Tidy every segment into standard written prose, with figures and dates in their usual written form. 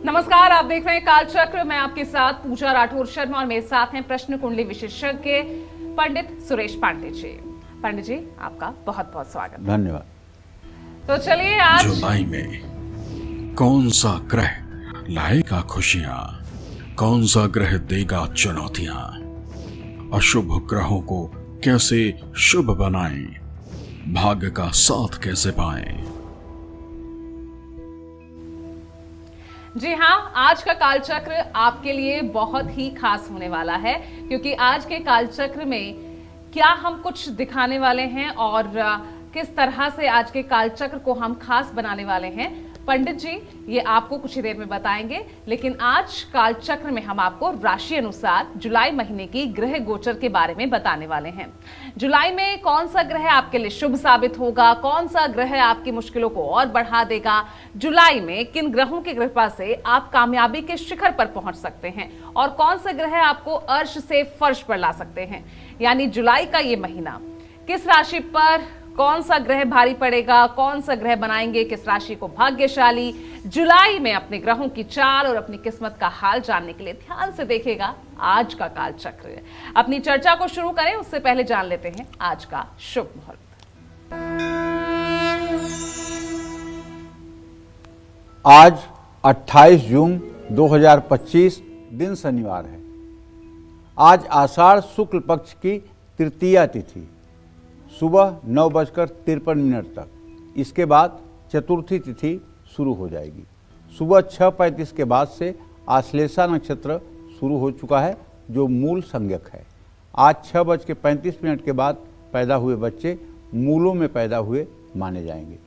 नमस्कार, आप देख रहे हैं कालचक्र। मैं आपके साथ पूजा राठौर शर्मा और मेरे साथ हैं प्रश्न कुंडली विशेषज्ञ पंडित सुरेश पांडे जी। पंडित जी, आपका बहुत बहुत स्वागत। धन्यवाद। तो चलिए, आज जुलाई में कौन सा ग्रह लाएगा खुशियां, कौन सा ग्रह देगा चुनौतियां, अशुभ ग्रहों को कैसे शुभ बनाएं, भाग्य का साथ कैसे पाएं। जी हाँ, आज का कालचक्र आपके लिए बहुत ही खास होने वाला है, क्योंकि आज के कालचक्र में क्या हम कुछ दिखाने वाले हैं और किस तरह से आज के कालचक्र को हम खास बनाने वाले हैं, पंडित जी ये आपको कुछ ही देर में बताएंगे। लेकिन आज कालचक्र में हम आपको राशि अनुसार जुलाई महीने की ग्रह गोचर के बारे में बताने वाले हैं। जुलाई में कौन सा ग्रह आपके लिए शुभ साबित होगा, कौन सा ग्रह आपकी मुश्किलों को और बढ़ा देगा, जुलाई में किन ग्रहों की कृपा से आप कामयाबी के शिखर पर पहुंच सकते हैं और कौन से ग्रह आपको अर्श से फर्श पर ला सकते हैं। यानी जुलाई का ये महीना किस राशि पर कौन सा ग्रह भारी पड़ेगा, कौन सा ग्रह बनाएंगे किस राशि को भाग्यशाली। जुलाई में अपने ग्रहों की चाल और अपनी किस्मत का हाल जानने के लिए ध्यान से देखेगा आज का कालचक्र। अपनी चर्चा को शुरू करें उससे पहले जान लेते हैं आज का शुभ मुहूर्त। आज 28 जून 2025 दिन शनिवार है। आज आषाढ़ शुक्ल पक्ष की तृतीया तिथि सुबह 9:53 तक। इसके बाद चतुर्थी तिथि शुरू हो जाएगी। सुबह 6:35 के बाद से आश्लेषा नक्षत्र शुरू हो चुका है, जो मूल संज्ञक है। आज 6:35 के बाद पैदा हुए बच्चे मूलों में पैदा हुए माने जाएंगे।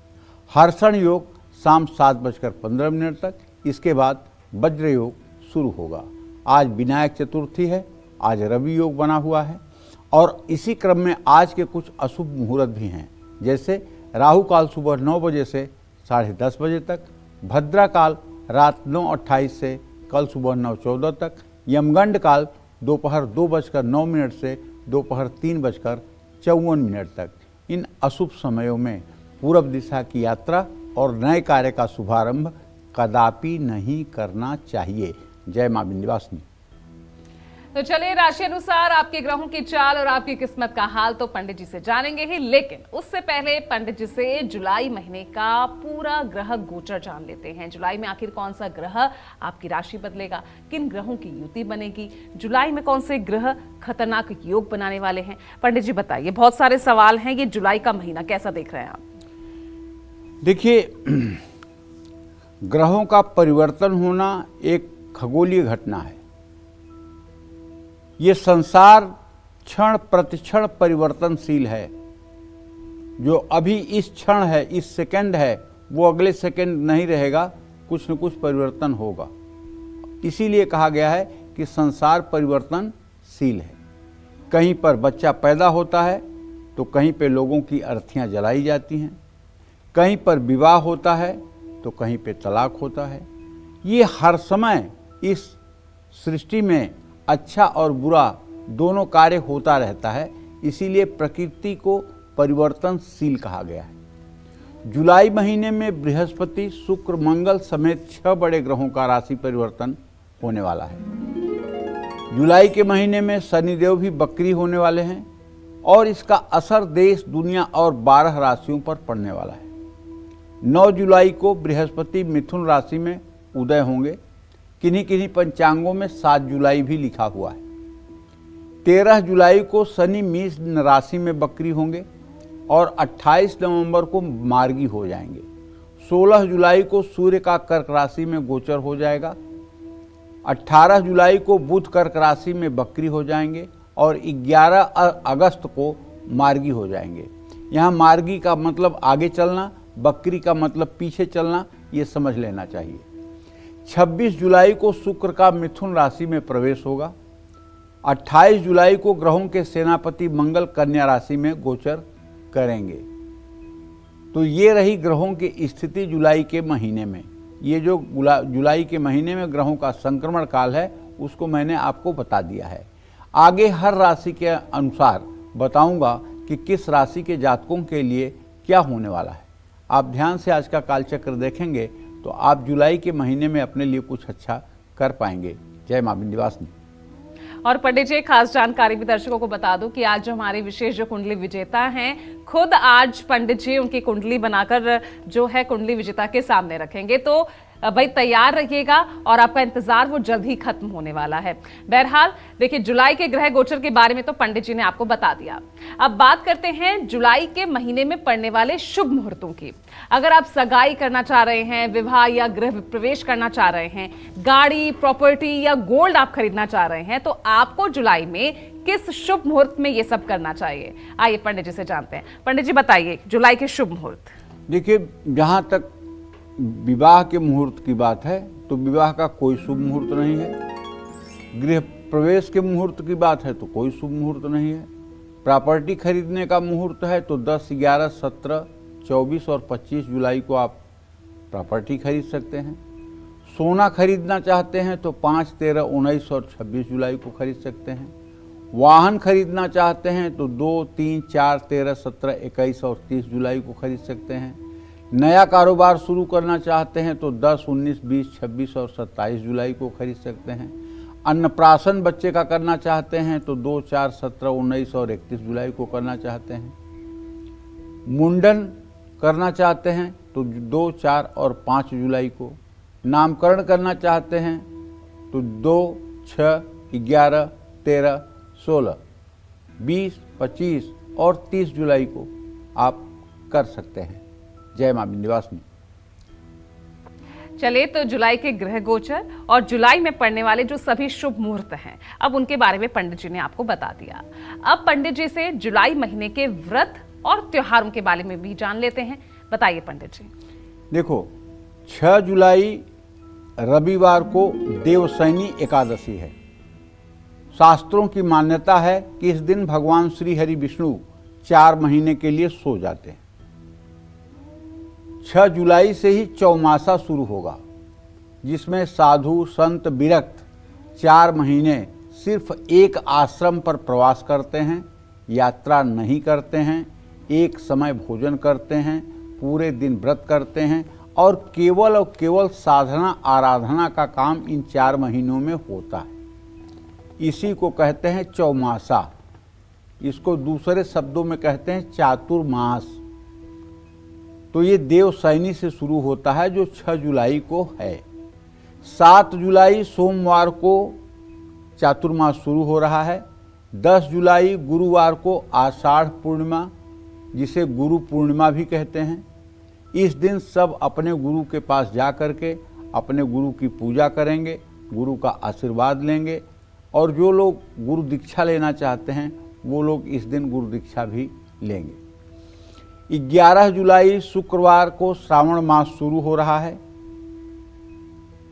हर्षण योग शाम 7:15 तक। इसके बाद वज्र योग शुरू होगा। आज विनायक चतुर्थी है। आज रवि योग बना हुआ है और इसी क्रम में आज के कुछ अशुभ मुहूर्त भी हैं, जैसे राहु काल सुबह 9 बजे से 10:30 बजे तक, भद्रा काल रात 9:28 से कल सुबह 9:14 तक, यमगंड काल दोपहर 2:09 से दोपहर 3:54 तक। इन अशुभ समयों में पूर्व दिशा की यात्रा और नए कार्य का शुभारंभ कदापि नहीं करना चाहिए। जय मां विंध्यवासिनी। तो चलिए, राशि अनुसार आपके ग्रहों की चाल और आपकी किस्मत का हाल तो पंडित जी से जानेंगे ही, लेकिन उससे पहले पंडित जी से जुलाई महीने का पूरा ग्रह गोचर जान लेते हैं। जुलाई में आखिर कौन सा ग्रह आपकी राशि बदलेगा, किन ग्रहों की युति बनेगी, जुलाई में कौन से ग्रह खतरनाक योग बनाने वाले हैं। पंडित जी बताइए, बहुत सारे सवाल हैं। ये जुलाई का महीना कैसा देख रहे हैं आप? देखिए, ग्रहों का परिवर्तन होना एक खगोलीय घटना है। ये संसार क्षण प्रतिक्षण परिवर्तनशील है। जो अभी इस क्षण है, इस सेकंड है, वो अगले सेकंड नहीं रहेगा, कुछ न कुछ परिवर्तन होगा। इसीलिए कहा गया है कि संसार परिवर्तनशील है। कहीं पर बच्चा पैदा होता है तो कहीं पे लोगों की अर्थियां जलाई जाती हैं, कहीं पर विवाह होता है तो कहीं पे तलाक होता है। ये हर समय इस सृष्टि में अच्छा और बुरा दोनों कार्य होता रहता है। इसीलिए प्रकृति को परिवर्तनशील कहा गया है। जुलाई महीने में बृहस्पति, शुक्र, मंगल समेत 6 बड़े ग्रहों का राशि परिवर्तन होने वाला है। जुलाई के महीने में शनिदेव भी बकरी होने वाले हैं और इसका असर देश, दुनिया और 12 राशियों पर पड़ने वाला है। 9 जुलाई को बृहस्पति मिथुन राशि में उदय होंगे। किन्हीं किन्हीं पंचांगों में 7 जुलाई भी लिखा हुआ है। 13 जुलाई को शनि मीन राशि में बकरी होंगे और 28 नवंबर को मार्गी हो जाएंगे। 16 जुलाई को सूर्य का कर्क राशि में गोचर हो जाएगा। 18 जुलाई को बुध कर्क राशि में बकरी हो जाएंगे और 11 अगस्त को मार्गी हो जाएंगे। यहाँ मार्गी का मतलब आगे चलना, बकरी का मतलब पीछे चलना, ये समझ लेना चाहिए। 26 जुलाई को शुक्र का मिथुन राशि में प्रवेश होगा। 28 जुलाई को ग्रहों के सेनापति मंगल कन्या राशि में गोचर करेंगे। तो ये रही ग्रहों की स्थिति जुलाई के महीने में। ये जो जुलाई के महीने में ग्रहों का संक्रमण काल है उसको मैंने आपको बता दिया है। आगे हर राशि के अनुसार बताऊंगा कि किस राशि के जातकों के लिए क्या होने वाला है। आप ध्यान से आज का कालचक्र देखेंगे तो आप जुलाई के महीने में अपने लिए कुछ अच्छा कर पाएंगे। जय मां विंध्यवासिनी। और पंडित जी एक खास जानकारी भी दर्शकों को बता दूं कि आज जो हमारे विशेष जो कुंडली विजेता हैं, खुद आज पंडित जी उनकी कुंडली बनाकर जो है कुंडली विजेता के सामने रखेंगे। तो भाई तैयार रहिएगा और आपका इंतजार वो जल्द ही खत्म होने वाला है। बहरहाल देखिए, जुलाई के ग्रह गोचर के बारे में तो पंडित जी ने आपको बता दिया। अब बात करते हैं जुलाई के महीने में पड़ने वाले शुभ मुहूर्तों की। अगर आप सगाई करना चाह रहे हैं, विवाह या गृह प्रवेश करना चाह रहे हैं, गाड़ी, प्रॉपर्टी या गोल्ड आप खरीदना चाह रहे हैं, तो आपको जुलाई में किस शुभ मुहूर्त में ये सब करना चाहिए? आइए पंडित जी से जानते हैं। पंडित जी बताइए जुलाई के शुभ मुहूर्त। देखिए, जहाँ तक विवाह के मुहूर्त की बात है तो विवाह का कोई शुभ मुहूर्त नहीं है। गृह प्रवेश के मुहूर्त की बात है तो कोई शुभ मुहूर्त नहीं है। प्रॉपर्टी खरीदने का मुहूर्त है तो 10, 11, 17, 24 और 25 जुलाई को आप प्रॉपर्टी खरीद सकते हैं। सोना खरीदना चाहते हैं तो 5, 13, 19 और 26 जुलाई को खरीद सकते हैं। वाहन खरीदना चाहते हैं तो 2, 3, 4, 13, 17, 21 और 30 जुलाई को खरीद सकते हैं। नया कारोबार शुरू करना चाहते हैं तो 10, 19, 20, 26 और 27 जुलाई को खरीद सकते हैं। अन्नप्राशन बच्चे का करना चाहते हैं तो 2, 4, 17, 19 और 31 जुलाई को करना चाहते हैं। मुंडन करना चाहते हैं तो 2, 4 और 5 जुलाई को। नामकरण करना चाहते हैं तो 2, 6, 11, 13, 16, 20, 25 और 30 जुलाई को आप कर सकते हैं। जय मां विंध्यवासिनी। चलिए, तो जुलाई के ग्रह गोचर और जुलाई में पड़ने वाले जो सभी शुभ मुहूर्त हैं, अब उनके बारे में पंडित जी ने आपको बता दिया। अब पंडित जी से जुलाई महीने के व्रत और त्योहारों के बारे में भी जान लेते हैं। बताइए पंडित जी। देखो, 6 जुलाई रविवार को देवशयनी एकादशी है। शास्त्रों की मान्यता है कि इस दिन भगवान श्री हरि विष्णु 4 महीने के लिए सो जाते हैं। 6 जुलाई से ही चौमासा शुरू होगा, जिसमें साधु संत विरक्त 4 महीने सिर्फ एक आश्रम पर प्रवास करते हैं, यात्रा नहीं करते हैं, एक समय भोजन करते हैं, पूरे दिन व्रत करते हैं और केवल साधना आराधना का काम इन 4 महीनों में होता है। इसी को कहते हैं चौमासा। इसको दूसरे शब्दों में कहते हैं चातुर्मास। तो ये देवशयनी से शुरू होता है जो 6 जुलाई को है। 7 जुलाई सोमवार को चातुर्मास शुरू हो रहा है। 10 जुलाई गुरुवार को आषाढ़ पूर्णिमा, जिसे गुरु पूर्णिमा भी कहते हैं। इस दिन सब अपने गुरु के पास जा कर के अपने गुरु की पूजा करेंगे, गुरु का आशीर्वाद लेंगे और जो लोग गुरु दीक्षा लेना चाहते हैं वो लोग इस दिन गुरु दीक्षा भी लेंगे। 11 जुलाई शुक्रवार को श्रावण मास शुरू हो रहा है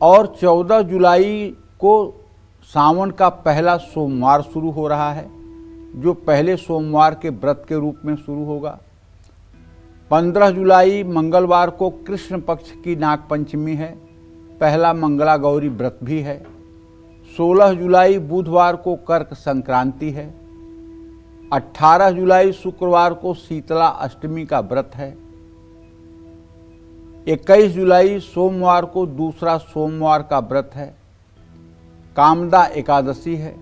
और 14 जुलाई को सावन का पहला सोमवार शुरू हो रहा है, जो पहले सोमवार के व्रत के रूप में शुरू होगा। 15 जुलाई मंगलवार को कृष्ण पक्ष की नाग पंचमी है, पहला मंगला गौरी व्रत भी है। 16 जुलाई बुधवार को कर्क संक्रांति है। 18 जुलाई शुक्रवार को शीतला अष्टमी का व्रत है। 21 जुलाई सोमवार को दूसरा सोमवार का व्रत है, कामदा एकादशी है।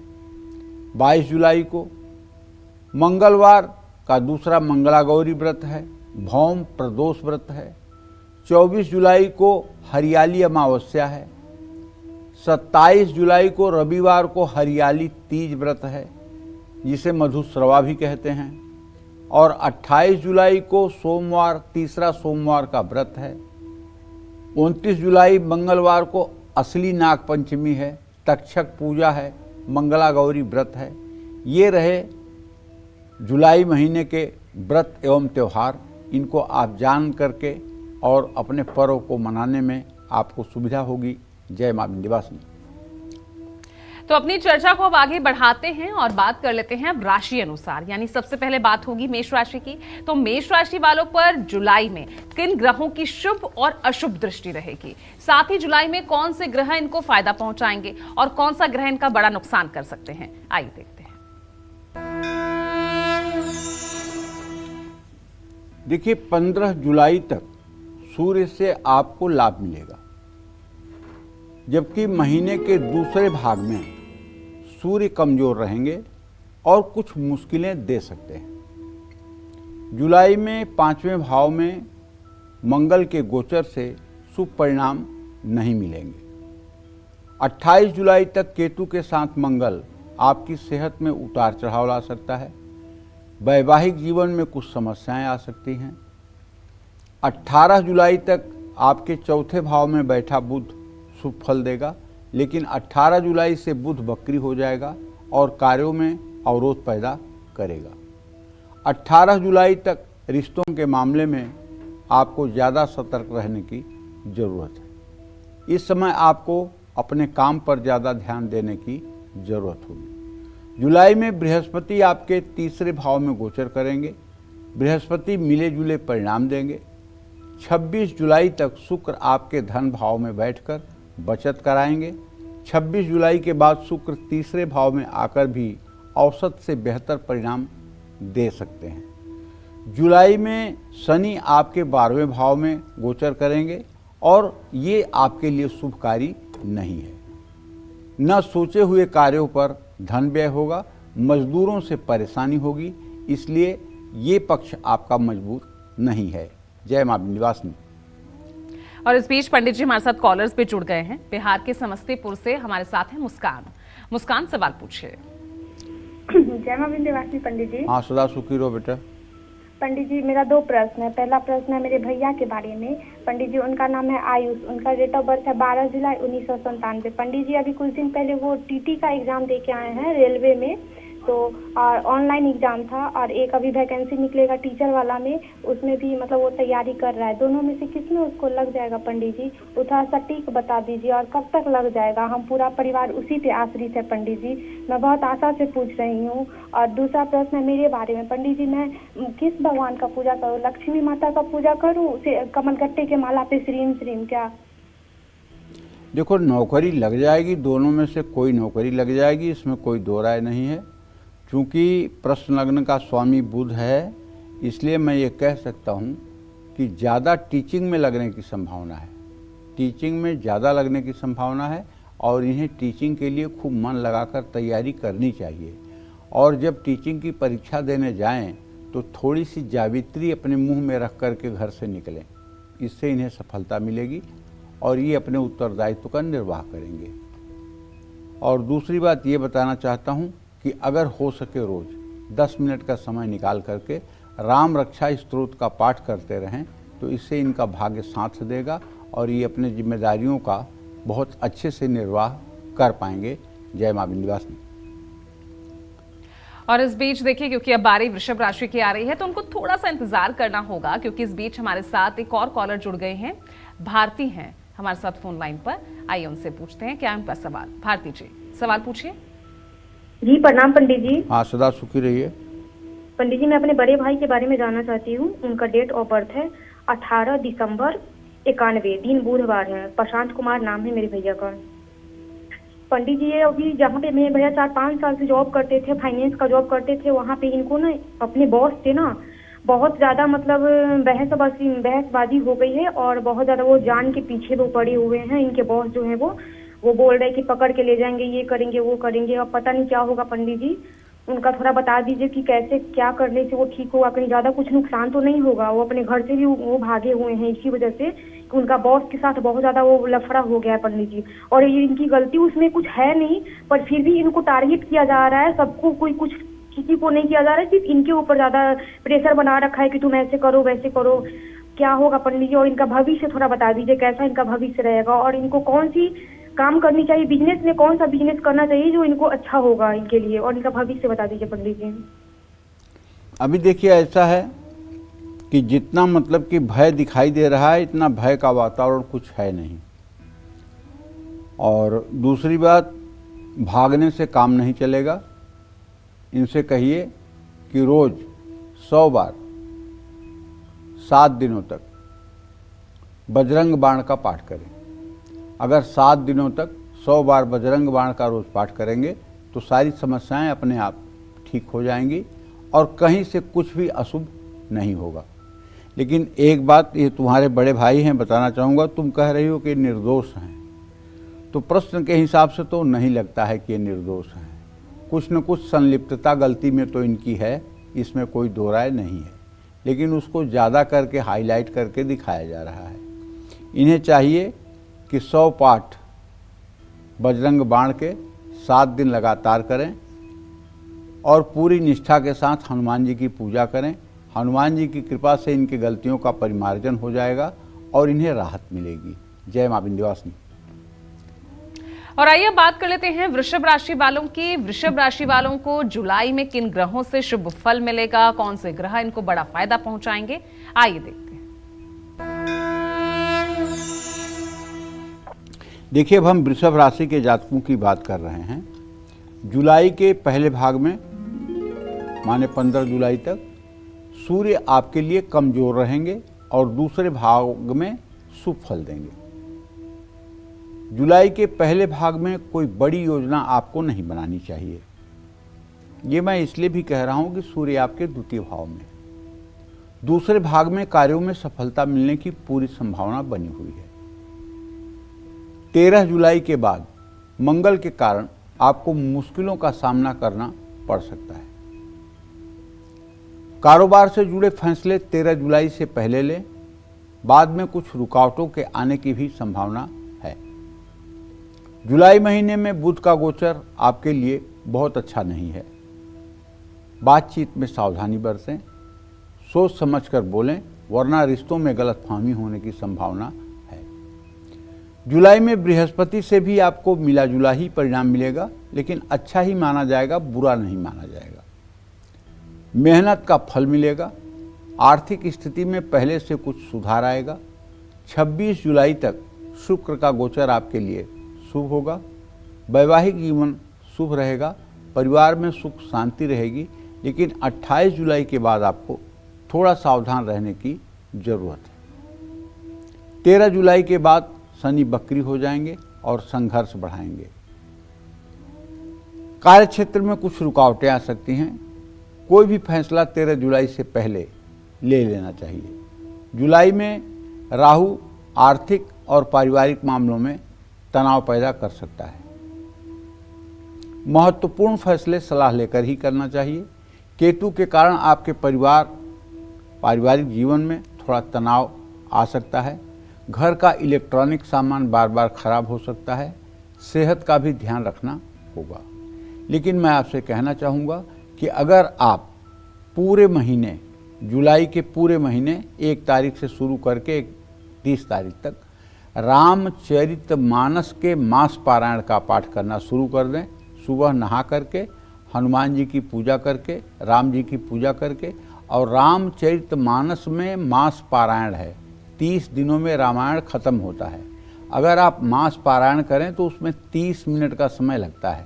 22 जुलाई को मंगलवार का दूसरा मंगला गौरी व्रत है, भौम प्रदोष व्रत है। 24 जुलाई को हरियाली अमावस्या है। 27 जुलाई को रविवार को हरियाली तीज व्रत है, जिसे मधुश्रवा भी कहते हैं। और 28 जुलाई को सोमवार तीसरा सोमवार का व्रत है। 29 जुलाई मंगलवार को असली नाग पंचमी है, तक्षक पूजा है, मंगला गौरी व्रत है। ये रहे जुलाई महीने के व्रत एवं त्यौहार। इनको आप जान करके और अपने पर्व को मनाने में आपको सुविधा होगी। जय मां विंध्यवासिनी। तो अपनी चर्चा को अब आगे बढ़ाते हैं और बात कर लेते हैं अब राशि अनुसार, यानी सबसे पहले बात होगी मेष राशि की। तो मेष राशि वालों पर जुलाई में किन ग्रहों की शुभ और अशुभ दृष्टि रहेगी, साथ ही जुलाई में कौन से ग्रह इनको फायदा पहुंचाएंगे और कौन सा ग्रह इनका बड़ा नुकसान कर सकते हैं, आइए देखते हैं। देखिए, 15 जुलाई तक सूर्य से आपको लाभ मिलेगा। जबकि महीने के दूसरे भाग में सूर्य कमजोर रहेंगे और कुछ मुश्किलें दे सकते हैं। जुलाई में 5वें भाव में मंगल के गोचर से शुभ परिणाम नहीं मिलेंगे। 28 जुलाई तक केतु के साथ मंगल आपकी सेहत में उतार चढ़ाव ला सकता है। वैवाहिक जीवन में कुछ समस्याएं आ सकती हैं। 18 जुलाई तक आपके चौथे भाव में बैठा बुध शुभ फल देगा, लेकिन 18 जुलाई से बुध वक्री हो जाएगा और कार्यों में अवरोध पैदा करेगा। 18 जुलाई तक रिश्तों के मामले में आपको ज़्यादा सतर्क रहने की ज़रूरत है। इस समय आपको अपने काम पर ज़्यादा ध्यान देने की ज़रूरत होगी। जुलाई में बृहस्पति आपके तीसरे भाव में गोचर करेंगे। बृहस्पति मिले जुले परिणाम देंगे। 26 जुलाई तक शुक्र आपके धन भाव में बैठकर बचत कराएंगे। 26 जुलाई के बाद शुक्र तीसरे भाव में आकर भी औसत से बेहतर परिणाम दे सकते हैं। जुलाई में शनि आपके 12वें भाव में गोचर करेंगे और ये आपके लिए शुभकारी नहीं है। न सोचे हुए कार्यों पर धन व्यय होगा, मजदूरों से परेशानी होगी, इसलिए ये पक्ष आपका मजबूत नहीं है। जय मां विंध्यवासिनी। और इस बीच पंडित जी हमारे साथ कॉलर्स पे जुड़ गए हैं। बिहार के समस्तीपुर से हमारे साथ हैं मुस्कान। मुस्कान, सवाल पूछिए। जय मां विंध्यवासिनी पंडित जी। हाँ, सदा सुखी रहो बेटा। पंडित जी, मेरा 2 प्रश्न है। पहला प्रश्न है मेरे भैया के बारे में। पंडित जी, उनका नाम है आयुष। उनका डेट ऑफ बर्थ है 12 जुलाई 1997। पंडित जी, अभी कुछ दिन पहले वो टीटी का एग्जाम दे के आए हैं रेलवे में, तो ऑनलाइन एग्जाम था और एक अभी वैकेंसी निकलेगा टीचर वाला में, उसमें भी मतलब वो तैयारी कर रहा है। दोनों में से किस में उसको लग जाएगा पंडित जी? वो थोड़ा सटीक बता दीजिए और कब तक लग जाएगा? हम पूरा परिवार उसी पे आश्रित है पंडित जी। मैं बहुत आशा से पूछ रही हूँ। और दूसरा प्रश्न है मेरे बारे में। पंडित जी, मैं किस भगवान का पूजा करूँ? लक्ष्मी माता का पूजा करूँ, कमलगट्टे के माला पे श्रीम श्रीम क्या? देखो, नौकरी लग जाएगी, दोनों में से कोई नौकरी लग जाएगी, इसमें कोई दो राय नहीं है। क्योंकि प्रश्न लग्न का स्वामी बुध है, इसलिए मैं ये कह सकता हूँ कि ज़्यादा टीचिंग में लगने की संभावना है। टीचिंग में ज़्यादा लगने की संभावना है और इन्हें टीचिंग के लिए खूब मन लगाकर तैयारी करनी चाहिए। और जब टीचिंग की परीक्षा देने जाएं तो थोड़ी सी जावित्री अपने मुंह में रख करके घर से निकलें, इससे इन्हें सफलता मिलेगी और ये अपने उत्तरदायित्व का निर्वाह करेंगे। और दूसरी बात ये बताना चाहता हूँ कि अगर हो सके रोज़ 10 मिनट का समय निकाल करके राम रक्षा स्तोत्र का पाठ करते रहें तो इससे इनका भाग्य साथ देगा और ये अपने जिम्मेदारियों का बहुत अच्छे से निर्वाह कर पाएंगे। जय मां विंध्यवासिनी। और इस बीच देखिए, क्योंकि अब बारी वृषभ राशि की आ रही है तो उनको थोड़ा सा इंतजार करना होगा, क्योंकि इस बीच हमारे साथ एक और कॉलर जुड़ गए हैं। भारती हैं हमारे साथ फोन लाइन पर। आइए उनसे पूछते हैं क्या उनका सवाल। भारती जी, सवाल पूछिए। जी प्रणाम पंडित जी। हाँ, सदा सुखी रहिए। पंडित जी, मैं अपने बड़े भाई के बारे में जानना चाहती हूँ। उनका डेट ऑफ बर्थ है 18 दिसंबर 91, दिन बुधवार है। प्रशांत कुमार नाम है मेरे भैया का। पंडित जी, ये अभी जहाँ पे मेरे भैया 4-5 साल से जॉब करते थे, फाइनेंस का जॉब करते थे, वहाँ पे इनको ना अपने बॉस से ना बहुत ज़्यादा मतलब बहसबाजी हो गई है और बहुत ज़्यादा वो जान के पीछे वो पड़े हुए हैं। इनके बॉस जो है वो बोल रहे हैं कि पकड़ के ले जाएंगे, ये करेंगे वो करेंगे। अब पता नहीं क्या होगा पंडित जी, उनका थोड़ा बता दीजिए कि कैसे क्या करने से वो ठीक होगा, कहीं ज़्यादा कुछ नुकसान तो नहीं होगा। वो अपने घर से भी वो भागे हुए हैं इसी वजह से कि उनका बॉस के साथ बहुत ज़्यादा वो लफड़ा हो गया है पंडित जी। और ये इनकी गलती उसमें कुछ है नहीं, पर फिर भी इनको टारगेट किया जा रहा है। सबको कोई कुछ किसी को नहीं किया जा रहा है, सिर्फ इनके ऊपर ज़्यादा प्रेशर बना रखा है कि तुम ऐसे करो वैसे करो। क्या होगा पंडित जी? और इनका भविष्य थोड़ा बता दीजिए, कैसा इनका भविष्य रहेगा और इनको कौन सी काम करनी चाहिए, बिजनेस में कौन सा बिजनेस करना चाहिए जो इनको अच्छा होगा इनके लिए, और इनका भविष्य बता दीजिए पंडित जी। अभी देखिए, ऐसा है कि जितना मतलब कि भय दिखाई दे रहा है, इतना भय का वातावरण कुछ है नहीं। और दूसरी बात, भागने से काम नहीं चलेगा। इनसे कहिए कि रोज 100 बार 7 दिनों तक बजरंग बाण का पाठ करें। अगर 7 दिनों तक 100 बार बजरंग बाण का रोज पाठ करेंगे तो सारी समस्याएं अपने आप ठीक हो जाएंगी और कहीं से कुछ भी अशुभ नहीं होगा। लेकिन एक बात, ये तुम्हारे बड़े भाई हैं, बताना चाहूँगा, तुम कह रही हो कि निर्दोष हैं, तो प्रश्न के हिसाब से तो नहीं लगता है कि ये निर्दोष हैं। कुछ न कुछ संलिप्तता गलती में तो इनकी है, इसमें कोई दो राय नहीं है, लेकिन उसको ज़्यादा करके हाईलाइट करके दिखाया जा रहा है। इन्हें चाहिए कि 100 पाठ बजरंग बाण के 7 दिन लगातार करें और पूरी निष्ठा के साथ हनुमान जी की पूजा करें। हनुमान जी की कृपा से इनकी गलतियों का परिमार्जन हो जाएगा और इन्हें राहत मिलेगी। जय मां विंध्यवासिनी। और आइए बात कर लेते हैं वृषभ राशि वालों की। वृषभ राशि वालों को जुलाई में किन ग्रहों से शुभ फल मिलेगा, कौन से ग्रह इनको बड़ा फायदा पहुंचाएंगे, आइए देखते हैं। देखिए, अब हम वृषभ राशि के जातकों की बात कर रहे हैं। जुलाई के पहले भाग में माने 15 जुलाई तक सूर्य आपके लिए कमजोर रहेंगे और दूसरे भाग में शुभ फल देंगे। जुलाई के पहले भाग में कोई बड़ी योजना आपको नहीं बनानी चाहिए। ये मैं इसलिए भी कह रहा हूं कि सूर्य आपके द्वितीय भाव में। दूसरे भाग में कार्यों में सफलता मिलने की पूरी संभावना बनी हुई है। 13 जुलाई के बाद मंगल के कारण आपको मुश्किलों का सामना करना पड़ सकता है। कारोबार से जुड़े फैसले 13 जुलाई से पहले लें, बाद में कुछ रुकावटों के आने की भी संभावना है। जुलाई महीने में बुध का गोचर आपके लिए बहुत अच्छा नहीं है। बातचीत में सावधानी बरतें, सोच समझकर बोलें, वरना रिश्तों में गलतफहमी होने की संभावना है। जुलाई में बृहस्पति से भी आपको मिला जुला ही परिणाम मिलेगा, लेकिन अच्छा ही माना जाएगा, बुरा नहीं माना जाएगा। मेहनत का फल मिलेगा। आर्थिक स्थिति में पहले से कुछ सुधार आएगा। 26 जुलाई तक शुक्र का गोचर आपके लिए शुभ होगा। वैवाहिक जीवन शुभ रहेगा। परिवार में सुख शांति रहेगी, लेकिन 28 जुलाई के बाद आपको थोड़ा सावधान रहने की जरूरत है। 13 जुलाई के बाद शनि बकरी हो जाएंगे और संघर्ष बढ़ाएंगे। कार्यक्षेत्र में कुछ रुकावटें आ सकती हैं। कोई भी फैसला 13 जुलाई से पहले ले लेना चाहिए। जुलाई में राहु आर्थिक और पारिवारिक मामलों में तनाव पैदा कर सकता है। महत्वपूर्ण फैसले सलाह लेकर ही करना चाहिए। केतु के कारण आपके पारिवारिक जीवन में थोड़ा तनाव आ सकता है। घर का इलेक्ट्रॉनिक सामान बार बार खराब हो सकता है। सेहत का भी ध्यान रखना होगा। लेकिन मैं आपसे कहना चाहूँगा कि अगर आप पूरे महीने, जुलाई के पूरे महीने 1 तारीख से शुरू करके 30 तारीख तक रामचरितमानस के मास पारायण का पाठ करना शुरू कर दें। सुबह नहा करके, हनुमान जी की पूजा करके, राम जी की पूजा करके, और रामचरितमानस में मास पारायण है। 30 दिनों में रामायण खत्म होता है। अगर आप मास पारायण करें तो उसमें 30 मिनट का समय लगता है।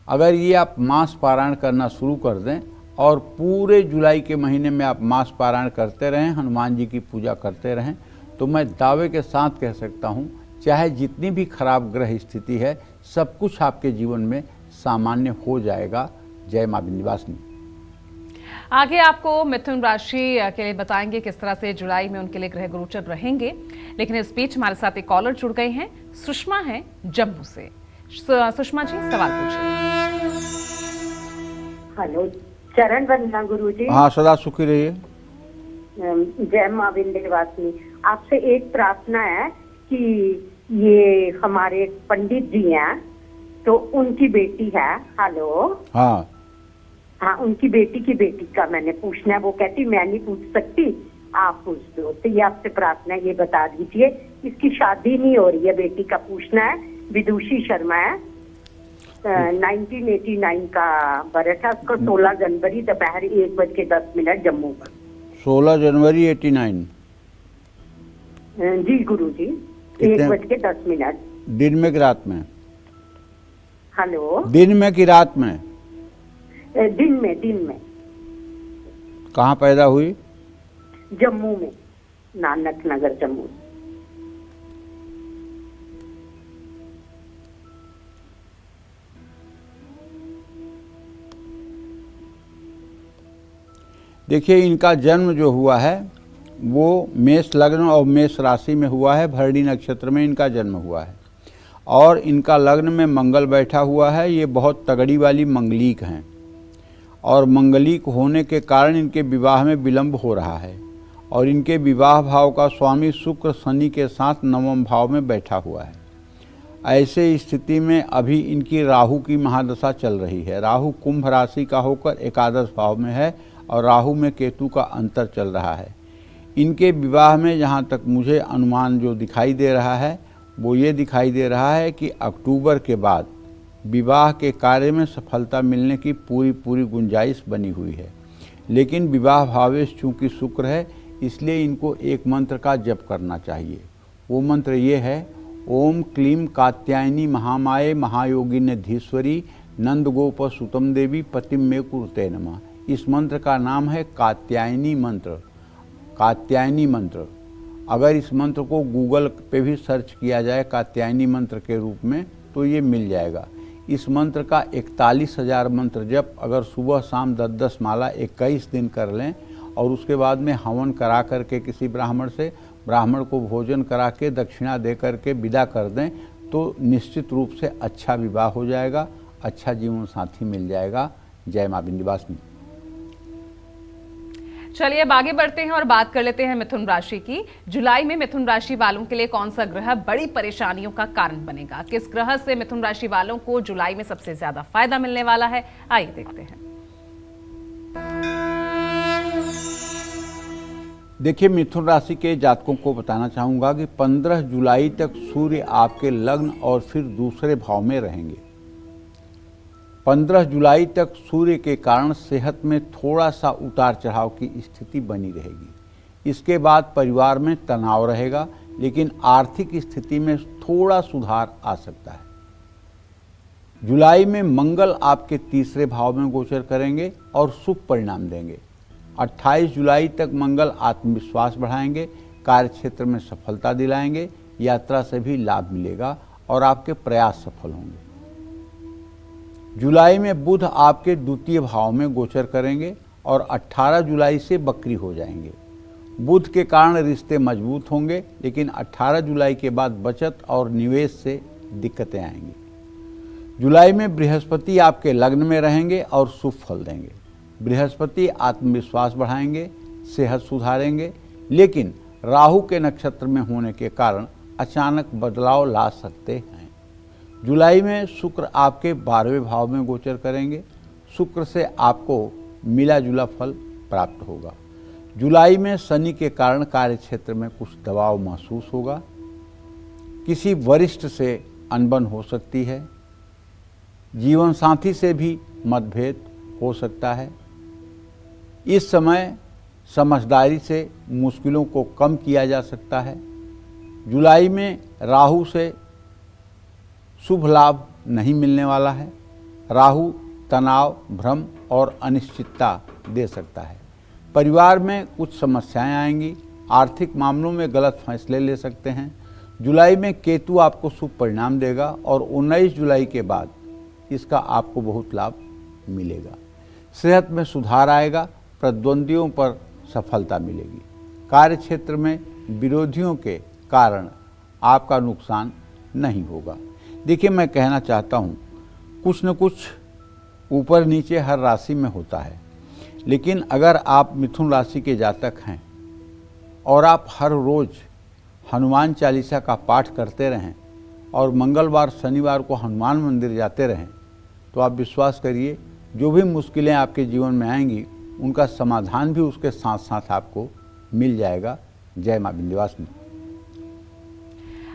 अगर ये आप मास पारायण करना शुरू कर दें और पूरे जुलाई के महीने में आप मास पारायण करते रहें, हनुमान जी की पूजा करते रहें, तो मैं दावे के साथ कह सकता हूँ, चाहे जितनी भी खराब ग्रह स्थिति है, सब कुछ आपके जीवन में सामान्य हो जाएगा। जय मां विंध्यवासिनी। आगे आपको मिथुन राशि के लिए बताएंगे किस तरह से जुलाई में उनके लिए ग्रह गोचर रहेंगे, लेकिन इस बीच हमारे साथ एक कॉलर जुड़ गए हैं। सुषमा है जम्मू से। सुषमा जी, सवाल पूछिए। हेलो, चरण वंदना गुरु जी। हाँ, सदा सुखी रहिए। जय मां विंध्यवासिनी। आपसे एक प्रार्थना है कि ये हमारे पंडित जी हैं, तो उनकी बेटी है। हेलो। हाँ, उनकी बेटी की बेटी का मैंने पूछना है। वो कहती मैं नहीं पूछ सकती, आप पूछ दो। तो ये आपसे प्रार्थना है, ये बता दीजिए। इसकी शादी नहीं हो रही है, बेटी का पूछना है। विदुषी शर्मा है, 1989 का बरस है उसको। 16 जनवरी दोपहर 1:10 जम्मू का। 16 जनवरी 89। जी गुरु जी, 1:10। दिन में कि रात में? हेलो। दिन में कि रात में? दिन में। कहाँ पैदा हुई? जम्मू में, नानक नगर जम्मू। देखिए, इनका जन्म जो हुआ है वो मेष लग्न और मेष राशि में हुआ है। भरणी नक्षत्र में इनका जन्म हुआ है और इनका लग्न में मंगल बैठा हुआ है। ये बहुत तगड़ी वाली मंगलिक हैं और मंगलिक होने के कारण इनके विवाह में विलंब हो रहा है और इनके विवाह भाव का स्वामी शुक्र शनि के साथ नवम भाव में बैठा हुआ है। ऐसे स्थिति में अभी इनकी राहु की महादशा चल रही है। राहु कुंभ राशि का होकर एकादश भाव में है और राहु में केतु का अंतर चल रहा है। इनके विवाह में जहाँ तक मुझे अनुमान जो दिखाई दे रहा है वो ये दिखाई दे रहा है कि अक्टूबर के बाद विवाह के कार्य में सफलता मिलने की पूरी गुंजाइश बनी हुई है। लेकिन विवाह भावेश चूँकि शुक्र है इसलिए इनको एक मंत्र का जप करना चाहिए। वो मंत्र ये है, ओम क्लीम कात्यायनी महामाये महायोगिन्य धीश्वरी नंद गोप सुतम देवी पतिम मे कुरुते नमः। इस मंत्र का नाम है कात्यायनी मंत्र। कात्यायनी मंत्र, अगर इस मंत्र को गूगल पे भी सर्च किया जाए कात्यायनी मंत्र के रूप में तो ये मिल जाएगा। इस मंत्र का 41,000 मंत्र जप अगर सुबह शाम 10-10 माला 21 दिन कर लें और उसके बाद में हवन करा करके किसी ब्राह्मण को भोजन करा के दक्षिणा दे करके विदा कर दें तो निश्चित रूप से अच्छा विवाह हो जाएगा, अच्छा जीवन साथी मिल जाएगा। जय मां विंध्यवासिनी। चलिए अब आगे बढ़ते हैं और बात कर लेते हैं मिथुन राशि की। जुलाई में मिथुन राशि वालों के लिए कौन सा ग्रह बड़ी परेशानियों का कारण बनेगा? किस ग्रह से मिथुन राशि वालों को जुलाई में सबसे ज्यादा फायदा मिलने वाला है? आइए देखते हैं। देखिए, मिथुन राशि के जातकों को बताना चाहूँगा कि 15 जुलाई तक सूर्य आपके लग्न और फिर दूसरे भाव में रहेंगे। 15 जुलाई तक सूर्य के कारण सेहत में थोड़ा सा उतार चढ़ाव की स्थिति बनी रहेगी। इसके बाद परिवार में तनाव रहेगा, लेकिन आर्थिक स्थिति में थोड़ा सुधार आ सकता है। जुलाई में मंगल आपके तीसरे भाव में गोचर करेंगे और शुभ परिणाम देंगे। 28 जुलाई तक मंगल आत्मविश्वास बढ़ाएंगे, कार्य क्षेत्र में सफलता दिलाएंगे, यात्रा से भी लाभ मिलेगा और आपके प्रयास सफल होंगे। जुलाई में बुध आपके द्वितीय भाव में गोचर करेंगे और 18 जुलाई से बकरी हो जाएंगे। बुध के कारण रिश्ते मजबूत होंगे, लेकिन 18 जुलाई के बाद बचत और निवेश से दिक्कतें आएंगी। जुलाई में बृहस्पति आपके लग्न में रहेंगे और शुभ फल देंगे। बृहस्पति आत्मविश्वास बढ़ाएंगे, सेहत सुधारेंगे, लेकिन राहु के नक्षत्र में होने के कारण अचानक बदलाव ला सकते हैं। जुलाई में शुक्र आपके 12वें भाव में गोचर करेंगे। शुक्र से आपको मिला जुला फल प्राप्त होगा। जुलाई में शनि के कारण कार्य क्षेत्र में कुछ दबाव महसूस होगा। किसी वरिष्ठ से अनबन हो सकती है। जीवन साथी से भी मतभेद हो सकता है। इस समय समझदारी से मुश्किलों को कम किया जा सकता है। जुलाई में राहु से शुभ लाभ नहीं मिलने वाला है। राहु तनाव, भ्रम और अनिश्चितता दे सकता है। परिवार में कुछ समस्याएं आएंगी। आर्थिक मामलों में गलत फैसले ले सकते हैं। जुलाई में केतु आपको शुभ परिणाम देगा और 19 जुलाई के बाद इसका आपको बहुत लाभ मिलेगा। सेहत में सुधार आएगा। प्रतिद्वंदियों पर सफलता मिलेगी। कार्य क्षेत्र में विरोधियों के कारण आपका नुकसान नहीं होगा। देखिए, मैं कहना चाहता हूँ, कुछ न कुछ ऊपर नीचे हर राशि में होता है, लेकिन अगर आप मिथुन राशि के जातक हैं और आप हर रोज़ हनुमान चालीसा का पाठ करते रहें और मंगलवार शनिवार को हनुमान मंदिर जाते रहें, तो आप विश्वास करिए जो भी मुश्किलें आपके जीवन में आएंगी उनका समाधान भी उसके साथ साथ आपको मिल जाएगा। जय मां विंध्यवासिनी।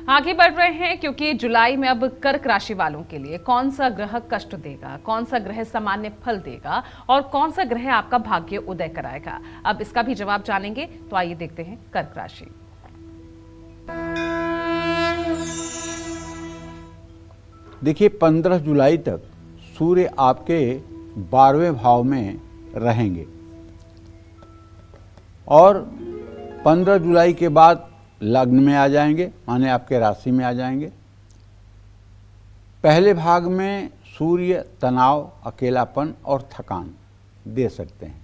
आगे बढ़ रहे हैं, क्योंकि जुलाई में अब कर्क राशि वालों के लिए कौन सा ग्रह कष्ट देगा, कौन सा ग्रह सामान्य फल देगा और कौन सा ग्रह आपका भाग्य उदय कराएगा। अब इसका भी जवाब जानेंगे, तो आइए देखते हैं कर्क राशि। देखिए, 15 जुलाई तक सूर्य आपके 12वें भाव में रहेंगे और 15 जुलाई के बाद लग्न में आ जाएंगे, माने आपके राशि में आ जाएंगे। पहले भाग में सूर्य तनाव, अकेलापन और थकान दे सकते हैं।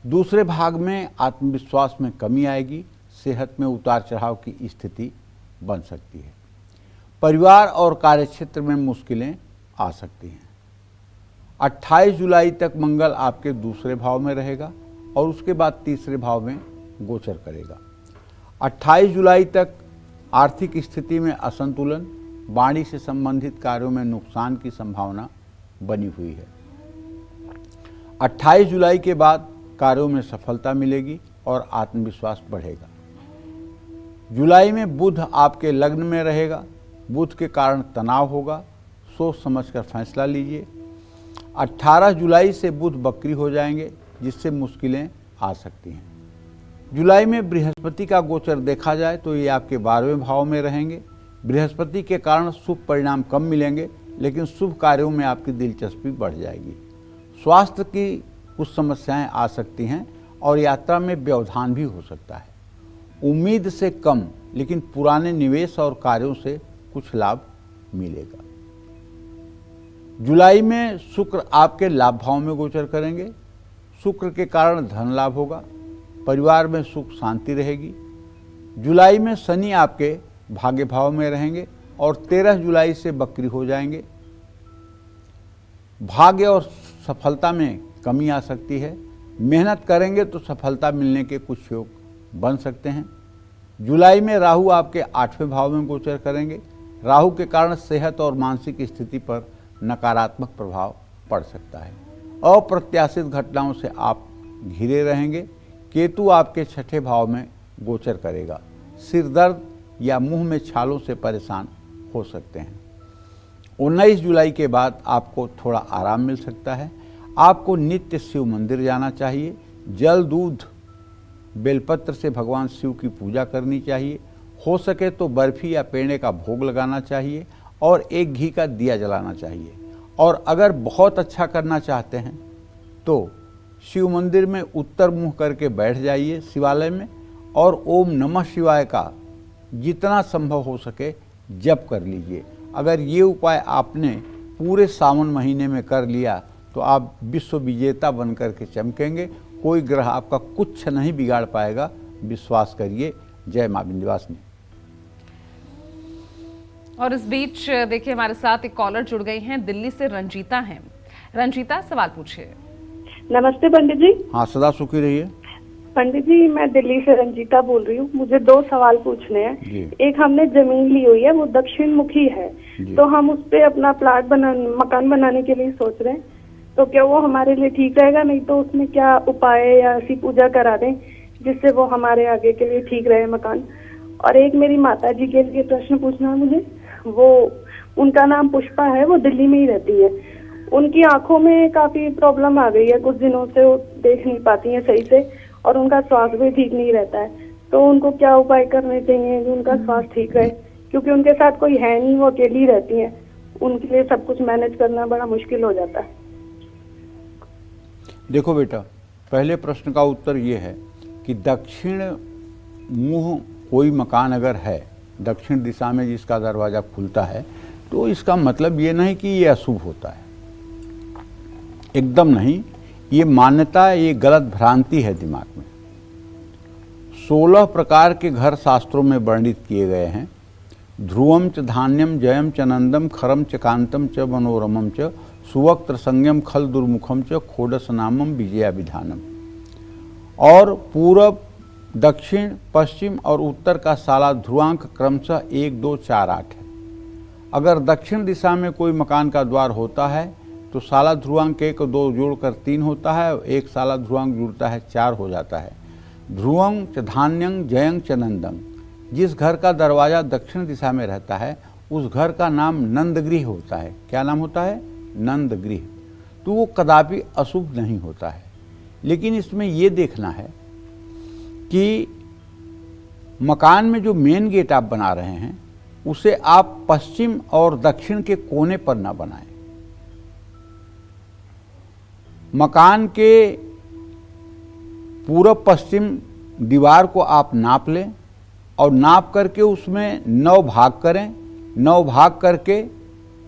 दूसरे भाग में आत्मविश्वास में कमी आएगी, सेहत में उतार चढ़ाव की स्थिति बन सकती है। परिवार और कार्यक्षेत्र में मुश्किलें आ सकती हैं। 28 जुलाई तक मंगल आपके दूसरे भाव में रहेगा और उसके बाद तीसरे भाव में गोचर करेगा। 28 जुलाई तक आर्थिक स्थिति में असंतुलन, वाणी से संबंधित कार्यों में नुकसान की संभावना बनी हुई है। 28 जुलाई के बाद कार्यों में सफलता मिलेगी और आत्मविश्वास बढ़ेगा। जुलाई में बुध आपके लग्न में रहेगा। बुध के कारण तनाव होगा, सोच समझकर फैसला लीजिए। 18 जुलाई से बुध वक्री हो जाएंगे, जिससे मुश्किलें आ सकती हैं। जुलाई में बृहस्पति का गोचर देखा जाए तो ये आपके 12वें भाव में रहेंगे। बृहस्पति के कारण शुभ परिणाम कम मिलेंगे, लेकिन शुभ कार्यों में आपकी दिलचस्पी बढ़ जाएगी। स्वास्थ्य की कुछ समस्याएं आ सकती हैं और यात्रा में व्यवधान भी हो सकता है। उम्मीद से कम, लेकिन पुराने निवेश और कार्यों से कुछ लाभ मिलेगा। जुलाई में शुक्र आपके लाभ भाव में गोचर करेंगे। शुक्र के कारण धन लाभ होगा, परिवार में सुख शांति रहेगी। जुलाई में शनि आपके भाग्य भाव में रहेंगे और 13 जुलाई से वक्री हो जाएंगे। भाग्य और सफलता में कमी आ सकती है। मेहनत करेंगे तो सफलता मिलने के कुछ योग बन सकते हैं। जुलाई में राहु आपके 8वें भाव में गोचर करेंगे। राहु के कारण सेहत और मानसिक स्थिति पर नकारात्मक प्रभाव पड़ सकता है। अप्रत्याशित घटनाओं से आप घिरे रहेंगे। केतु आपके 6ठे भाव में गोचर करेगा। सिर दर्द या मुंह में छालों से परेशान हो सकते हैं। 19 जुलाई के बाद आपको थोड़ा आराम मिल सकता है। आपको नित्य शिव मंदिर जाना चाहिए। जल, दूध, बेलपत्र से भगवान शिव की पूजा करनी चाहिए। हो सके तो बर्फी या पेड़े का भोग लगाना चाहिए और एक घी का दिया जलाना चाहिए। और अगर बहुत अच्छा करना चाहते हैं तो शिव मंदिर में उत्तर मुंह करके बैठ जाइए शिवालय में और ओम नमः शिवाय का जितना संभव हो सके जप कर लीजिए। अगर ये उपाय आपने पूरे सावन महीने में कर लिया तो आप विश्व विजेता बनकर के चमकेंगे। कोई ग्रह आपका कुछ नहीं बिगाड़ पाएगा, विश्वास करिए। जय मां विंध्यवासिनी। और इस बीच देखिए हमारे साथ एक कॉलर जुड़ गई हैं, दिल्ली से रंजीता हैं। रंजीता, सवाल पूछिए। नमस्ते पंडित जी। हाँ, सदा सुखी रहिए। पंडित जी, मैं दिल्ली से रंजीता बोल रही हूँ। मुझे 2 सवाल पूछने हैं। जी। एक, हमने जमीन ली हुई है, वो दक्षिण मुखी है, तो हम उस पे अपना मकान बनाने के लिए सोच रहे हैं, तो क्या वो हमारे लिए ठीक रहेगा? नहीं तो उसमें क्या उपाय या ऐसी पूजा करा दें जिससे वो हमारे आगे के लिए ठीक रहे मकान। और एक, मेरी माता जी के लिए प्रश्न पूछना है मुझे। वो, उनका नाम पुष्पा है, वो दिल्ली में ही रहती है। उनकी आंखों में काफी प्रॉब्लम आ गई है, कुछ दिनों से वो देख नहीं पाती हैं सही से, और उनका स्वास्थ्य भी ठीक नहीं रहता है। तो उनको क्या उपाय करने चाहिए कि उनका स्वास्थ्य ठीक रहे? क्योंकि उनके साथ कोई है नहीं, वो अकेली रहती हैं, उनके लिए सब कुछ मैनेज करना बड़ा मुश्किल हो जाता है। देखो बेटा, पहले प्रश्न का उत्तर ये है कि दक्षिण मुंह कोई मकान अगर है, दक्षिण दिशा में जिसका दरवाज़ा खुलता है, तो इसका मतलब ये नहीं कि ये अशुभ होता है। एकदम नहीं, ये मान्यता, ये गलत भ्रांति है दिमाग में। 16 प्रकार के घर शास्त्रों में वर्णित किए गए हैं। ध्रुवम च धान्यम जयम च नंदम खरम च कांतम च मनोरमम च सुवक्त्र संयम खल दुर्मुखम च खोडस नामम विजया विधानम। और पूरब, दक्षिण, पश्चिम और उत्तर का साला ध्रुवांक क्रमशः 1, 2, 4, 8 है। अगर दक्षिण दिशा में कोई मकान का द्वार होता है तो साला ध्रुवांक 1 और 2 जोड़कर 3 होता है, और एक साला ध्रुवांक जुड़ता है 4 हो जाता है। ध्रुवं च धान्यं जयं च नंदम। जिस घर का दरवाज़ा दक्षिण दिशा में रहता है उस घर का नाम नंदगृह होता है। क्या नाम होता है? नंदगृह। तो वो कदापि अशुभ नहीं होता है। लेकिन इसमें ये देखना है कि मकान में जो मेन गेट आप बना रहे हैं उसे आप पश्चिम और दक्षिण के कोने पर ना बनाएं। मकान के पूर्व पश्चिम दीवार को आप नाप लें और नाप करके उसमें 9 भाग करें। 9 भाग करके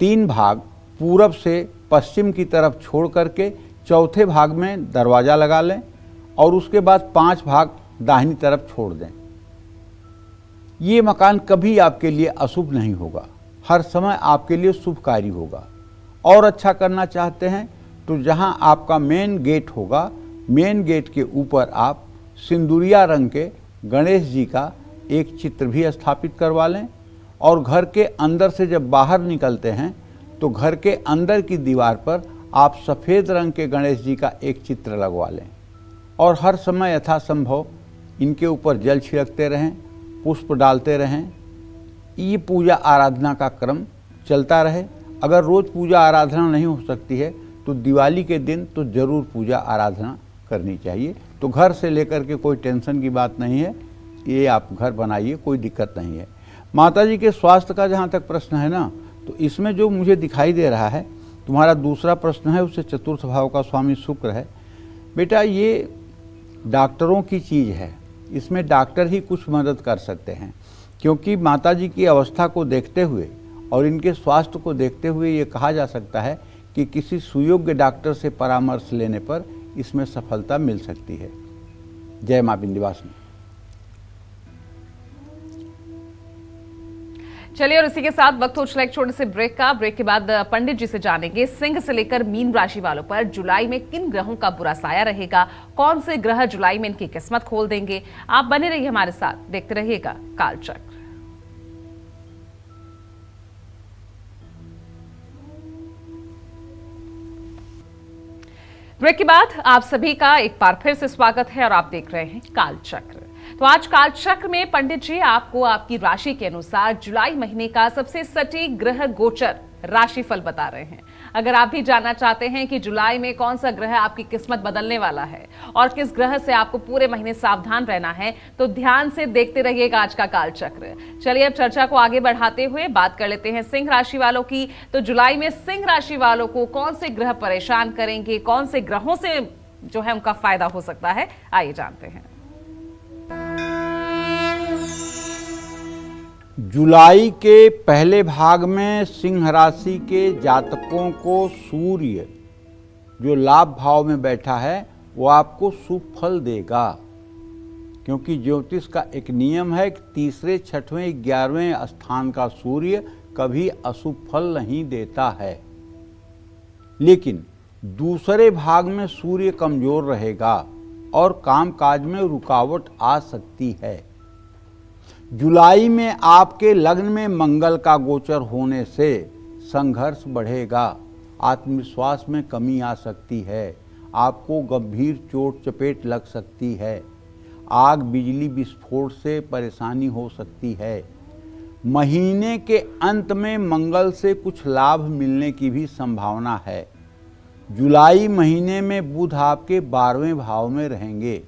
3 भाग पूरब से पश्चिम की तरफ छोड़ करके चौथे भाग में दरवाज़ा लगा लें और उसके बाद 5 भाग दाहिनी तरफ छोड़ दें। ये मकान कभी आपके लिए अशुभ नहीं होगा। हर समय आपके लिए शुभकारी होगा। और अच्छा करना चाहते हैं तो जहाँ आपका मेन गेट होगा, मेन गेट के ऊपर आप सिंदूरिया रंग के गणेश जी का एक चित्र भी स्थापित करवा लें। और घर के अंदर से जब बाहर निकलते हैं तो घर के अंदर की दीवार पर आप सफ़ेद रंग के गणेश जी का एक चित्र लगवा लें। और हर समय यथासंभव इनके ऊपर जल छिड़कते रहें, पुष्प डालते रहें। ये पूजा आराधना का क्रम चलता रहे। अगर रोज़ पूजा आराधना नहीं हो सकती है तो दिवाली के दिन तो ज़रूर पूजा आराधना करनी चाहिए। तो घर से लेकर के कोई टेंशन की बात नहीं है, ये आप घर बनाइए, कोई दिक्कत नहीं है। माता जी के स्वास्थ्य का जहाँ तक प्रश्न है ना, तो इसमें जो मुझे दिखाई दे रहा है, तुम्हारा दूसरा प्रश्न है उससे चतुर्थ भाव का स्वामी शुक्र है। बेटा ये डॉक्टरों की चीज़ है, इसमें डॉक्टर ही कुछ मदद कर सकते हैं, क्योंकि माता जी की अवस्था को देखते हुए और इनके स्वास्थ्य को देखते हुए ये कहा जा सकता है कि किसी सुयोग्य डॉक्टर से परामर्श लेने पर इसमें सफलता मिल सकती है। जय मां विंध्यवासिनी। चलिए, और इसी के साथ वक्त हो चला एक छोटे से ब्रेक का। ब्रेक के बाद पंडित जी से जानेंगे सिंह से लेकर मीन राशि वालों पर जुलाई में किन ग्रहों का बुरा साया रहेगा, कौन से ग्रह जुलाई में इनकी किस्मत खोल देंगे। आप बने रहिए हमारे साथ, देखते रहिएगा कालचक्र। ब्रेक के बाद आप सभी का एक बार फिर से स्वागत है और आप देख रहे हैं कालचक्र। तो आज कालचक्र में पंडित जी आपको आपकी राशि के अनुसार जुलाई महीने का सबसे सटीक ग्रह गोचर राशिफल बता रहे हैं। अगर आप भी जानना चाहते हैं कि जुलाई में कौन सा ग्रह आपकी किस्मत बदलने वाला है और किस ग्रह से आपको पूरे महीने सावधान रहना है, तो ध्यान से देखते रहिएगा आज का कालचक्र। चलिए अब चर्चा को आगे बढ़ाते हुए बात कर लेते हैं सिंह राशि वालों की। तो जुलाई में सिंह राशि वालों को कौन से ग्रह परेशान करेंगे, कौन से ग्रहों से जो है उनका फायदा हो सकता है, आइए जानते हैं। जुलाई के पहले भाग में सिंह राशि के जातकों को सूर्य जो लाभ भाव में बैठा है वो आपको शुभ फल देगा, क्योंकि ज्योतिष का एक नियम है कि तीसरे, छठवें, 11वें स्थान का सूर्य कभी अशुभ फल नहीं देता है। लेकिन दूसरे भाग में सूर्य कमजोर रहेगा और कामकाज में रुकावट आ सकती है। जुलाई में आपके लग्न में मंगल का गोचर होने से संघर्ष बढ़ेगा, आत्मविश्वास में कमी आ सकती है, आपको गंभीर चोट चपेट लग सकती है, आग बिजली विस्फोट से परेशानी हो सकती है। महीने के अंत में मंगल से कुछ लाभ मिलने की भी संभावना है। जुलाई महीने में बुध आपके 12वें भाव में रहेंगे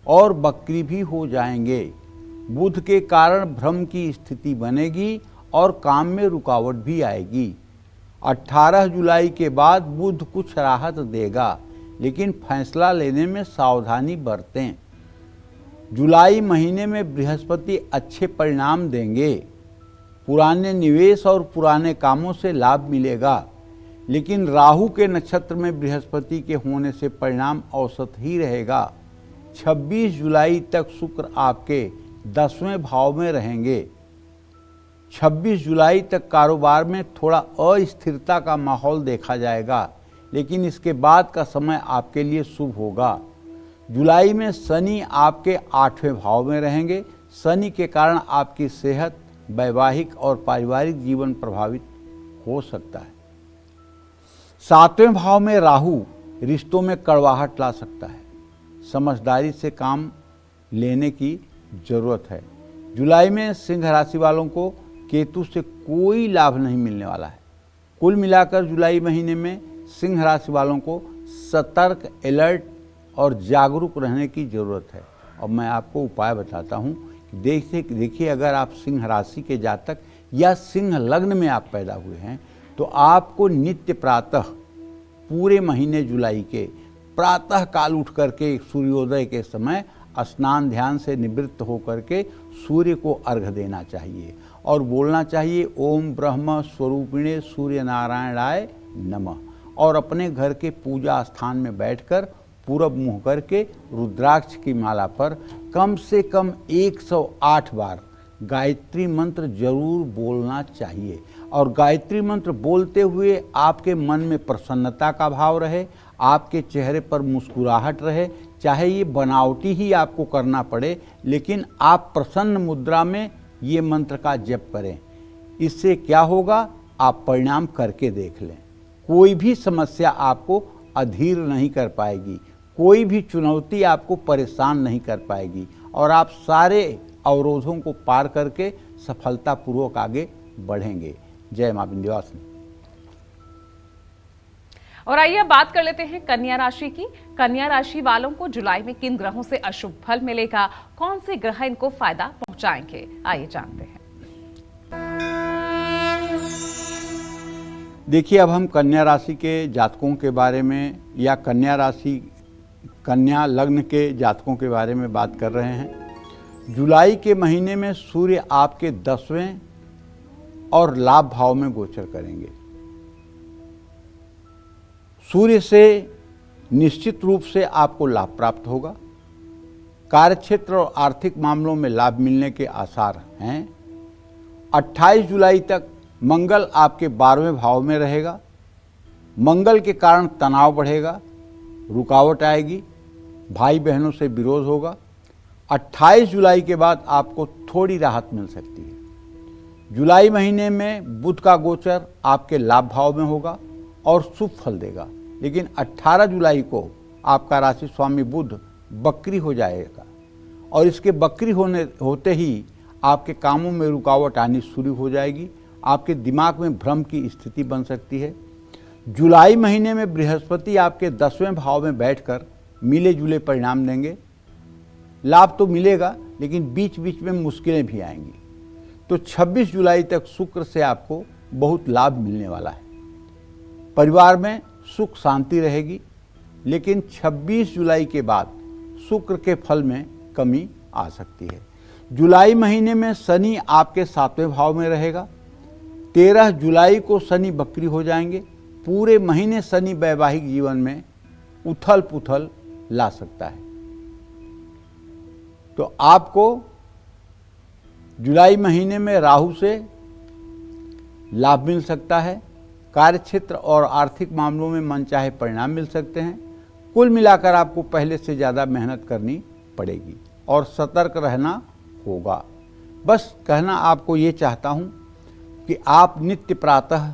और वक्री भी हो जाएंगे। बुध के कारण भ्रम की स्थिति बनेगी और काम में रुकावट भी आएगी। 18 जुलाई के बाद बुध कुछ राहत देगा, लेकिन फैसला लेने में सावधानी बरतें। जुलाई महीने में बृहस्पति अच्छे परिणाम देंगे, पुराने निवेश और पुराने कामों से लाभ मिलेगा, लेकिन राहु के नक्षत्र में बृहस्पति के होने से परिणाम औसत ही रहेगा। 26 जुलाई तक शुक्र आपके 10वें भाव में रहेंगे। 26 जुलाई तक कारोबार में थोड़ा अस्थिरता का माहौल देखा जाएगा, लेकिन इसके बाद का समय आपके लिए शुभ होगा। जुलाई में शनि आपके 8वें भाव में रहेंगे। शनि के कारण आपकी सेहत, वैवाहिक और पारिवारिक जीवन प्रभावित हो सकता है। 7वें भाव में राहु रिश्तों में कड़वाहट ला सकता है, समझदारी से काम लेने की जरूरत है। जुलाई में सिंह राशि वालों को केतु से कोई लाभ नहीं मिलने वाला है। कुल मिलाकर जुलाई महीने में सिंह राशि वालों को सतर्क, अलर्ट और जागरूक रहने की ज़रूरत है। और मैं आपको उपाय बताता हूँ कि देखिए अगर आप सिंह राशि के जातक या सिंह लग्न में आप पैदा हुए हैं तो आपको नित्य प्रातः पूरे महीने जुलाई के प्रातः काल उठ करके सूर्योदय के समय स्नान ध्यान से निवृत्त होकर के सूर्य को अर्घ्य देना चाहिए और बोलना चाहिए ओम ब्रह्म स्वरूपिणे सूर्य नारायणाय नमः। और अपने घर के पूजा स्थान में बैठकर पूरब मुँह करके रुद्राक्ष की माला पर कम से कम 108 बार गायत्री मंत्र जरूर बोलना चाहिए। और गायत्री मंत्र बोलते हुए आपके मन में प्रसन्नता का भाव रहे, आपके चेहरे पर मुस्कुराहट रहे, चाहे ये बनावटी ही आपको करना पड़े, लेकिन आप प्रसन्न मुद्रा में ये मंत्र का जप करें। इससे क्या होगा, आप परिणाम करके देख लें। कोई भी समस्या आपको अधीर नहीं कर पाएगी, कोई भी चुनौती आपको परेशान नहीं कर पाएगी और आप सारे अवरोधों को पार करके सफलतापूर्वक आगे बढ़ेंगे। जय मां विंध्यवासिनी। और आइए अब बात कर लेते हैं कन्या राशि की। कन्या राशि वालों को जुलाई में किन ग्रहों से अशुभ फल मिलेगा, कौन से ग्रह इनको फायदा पहुंचाएंगे, आइए जानते हैं। देखिए, अब हम कन्या राशि के जातकों के बारे में या कन्या लग्न के जातकों के बारे में बात कर रहे हैं। जुलाई के महीने में सूर्य आपके 10वें और लाभ भाव में गोचर करेंगे। सूर्य से निश्चित रूप से आपको लाभ प्राप्त होगा। कार्यक्षेत्र और आर्थिक मामलों में लाभ मिलने के आसार हैं। 28 जुलाई तक मंगल आपके 12वें भाव में रहेगा। मंगल के कारण तनाव बढ़ेगा, रुकावट आएगी, भाई बहनों से विरोध होगा। 28 जुलाई के बाद आपको थोड़ी राहत मिल सकती है। जुलाई महीने में बुध का गोचर आपके लाभ भाव में होगा और शुभ फल देगा, लेकिन 18 जुलाई को आपका राशि स्वामी बुध बकरी हो जाएगा और इसके बकरी होते ही आपके कामों में रुकावट आनी शुरू हो जाएगी। आपके दिमाग में भ्रम की स्थिति बन सकती है। जुलाई महीने में बृहस्पति आपके 10वें भाव में बैठकर मिले जुले परिणाम देंगे। लाभ तो मिलेगा, लेकिन बीच बीच में मुश्किलें भी आएंगी। तो 26 जुलाई तक शुक्र से आपको बहुत लाभ मिलने वाला है। परिवार में सुख शांति रहेगी, लेकिन 26 जुलाई के बाद शुक्र के फल में कमी आ सकती है। जुलाई महीने में शनि आपके 7वें भाव में रहेगा। 13 जुलाई को शनि बकरी हो जाएंगे। पूरे महीने शनि वैवाहिक जीवन में उथल पुथल ला सकता है। तो आपको जुलाई महीने में राहु से लाभ मिल सकता है। कार्यक्षेत्र और आर्थिक मामलों में मनचाहे परिणाम मिल सकते हैं। कुल मिलाकर आपको पहले से ज़्यादा मेहनत करनी पड़ेगी और सतर्क रहना होगा। बस कहना आपको ये चाहता हूँ कि आप नित्य प्रातः,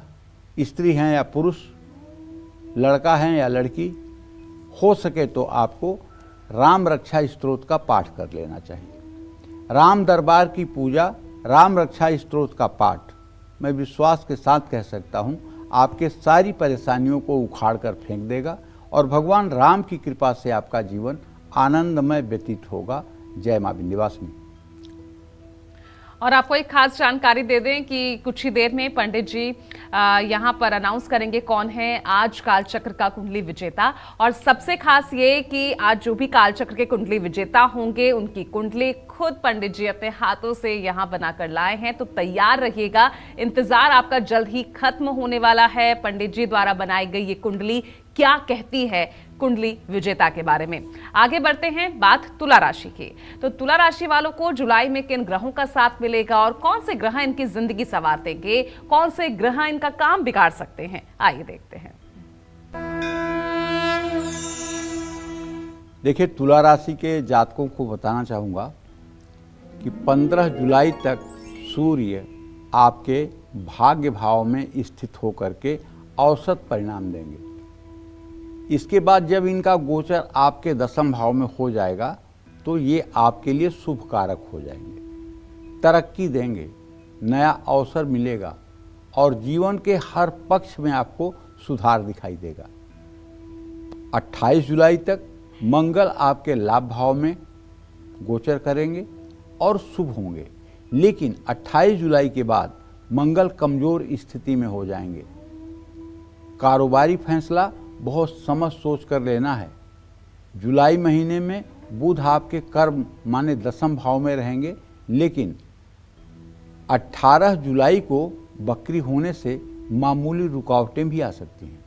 स्त्री हैं या पुरुष, लड़का हैं या लड़की, हो सके तो आपको राम रक्षा स्तोत्र का पाठ कर लेना चाहिए। राम दरबार की पूजा, राम रक्षा स्तोत्र का पाठ, मैं विश्वास के साथ कह सकता हूँ आपके सारी परेशानियों को उखाड़ कर फेंक देगा और भगवान राम की कृपा से आपका जीवन आनंदमय व्यतीत होगा। जय मां विंध्यवासिनी। और आपको एक खास जानकारी दे दें कि कुछ ही देर में पंडित जी यहाँ पर अनाउंस करेंगे कौन है आज कालचक्र का कुंडली विजेता। और सबसे खास ये कि आज जो भी कालचक्र के कुंडली विजेता होंगे उनकी कुंडली खुद पंडित जी अपने हाथों से यहाँ बनाकर लाए हैं। तो तैयार रहिएगा, इंतजार आपका जल्द ही खत्म होने वाला है। पंडित जी द्वारा बनाई गई ये कुंडली क्या कहती है कुंडली विजेता के बारे में। आगे बढ़ते हैं, बात तुला राशि की। तो तुला राशि वालों को जुलाई में किन ग्रहों का साथ मिलेगा और कौन से ग्रह इनकी जिंदगी संवार देंगे, कौन से ग्रह इनका काम बिगाड़ सकते हैं, आइए देखते हैं। देखिए, तुला राशि के जातकों को बताना चाहूँगा कि 15 जुलाई तक सूर्य आपके भाग्य भाव में स्थित होकर के औसत परिणाम देंगे। इसके बाद जब इनका गोचर आपके 10वें भाव में हो जाएगा तो ये आपके लिए शुभ कारक हो जाएंगे, तरक्की देंगे, नया अवसर मिलेगा और जीवन के हर पक्ष में आपको सुधार दिखाई देगा। 28 जुलाई तक मंगल आपके लाभ भाव में गोचर करेंगे और शुभ होंगे, लेकिन 28 जुलाई के बाद मंगल कमजोर स्थिति में हो जाएंगे। कारोबारी फैसला बहुत समझ सोच कर लेना है। जुलाई महीने में बुध आपके कर्म माने 10वें भाव में रहेंगे, लेकिन 18 जुलाई को बकरी होने से मामूली रुकावटें भी आ सकती हैं।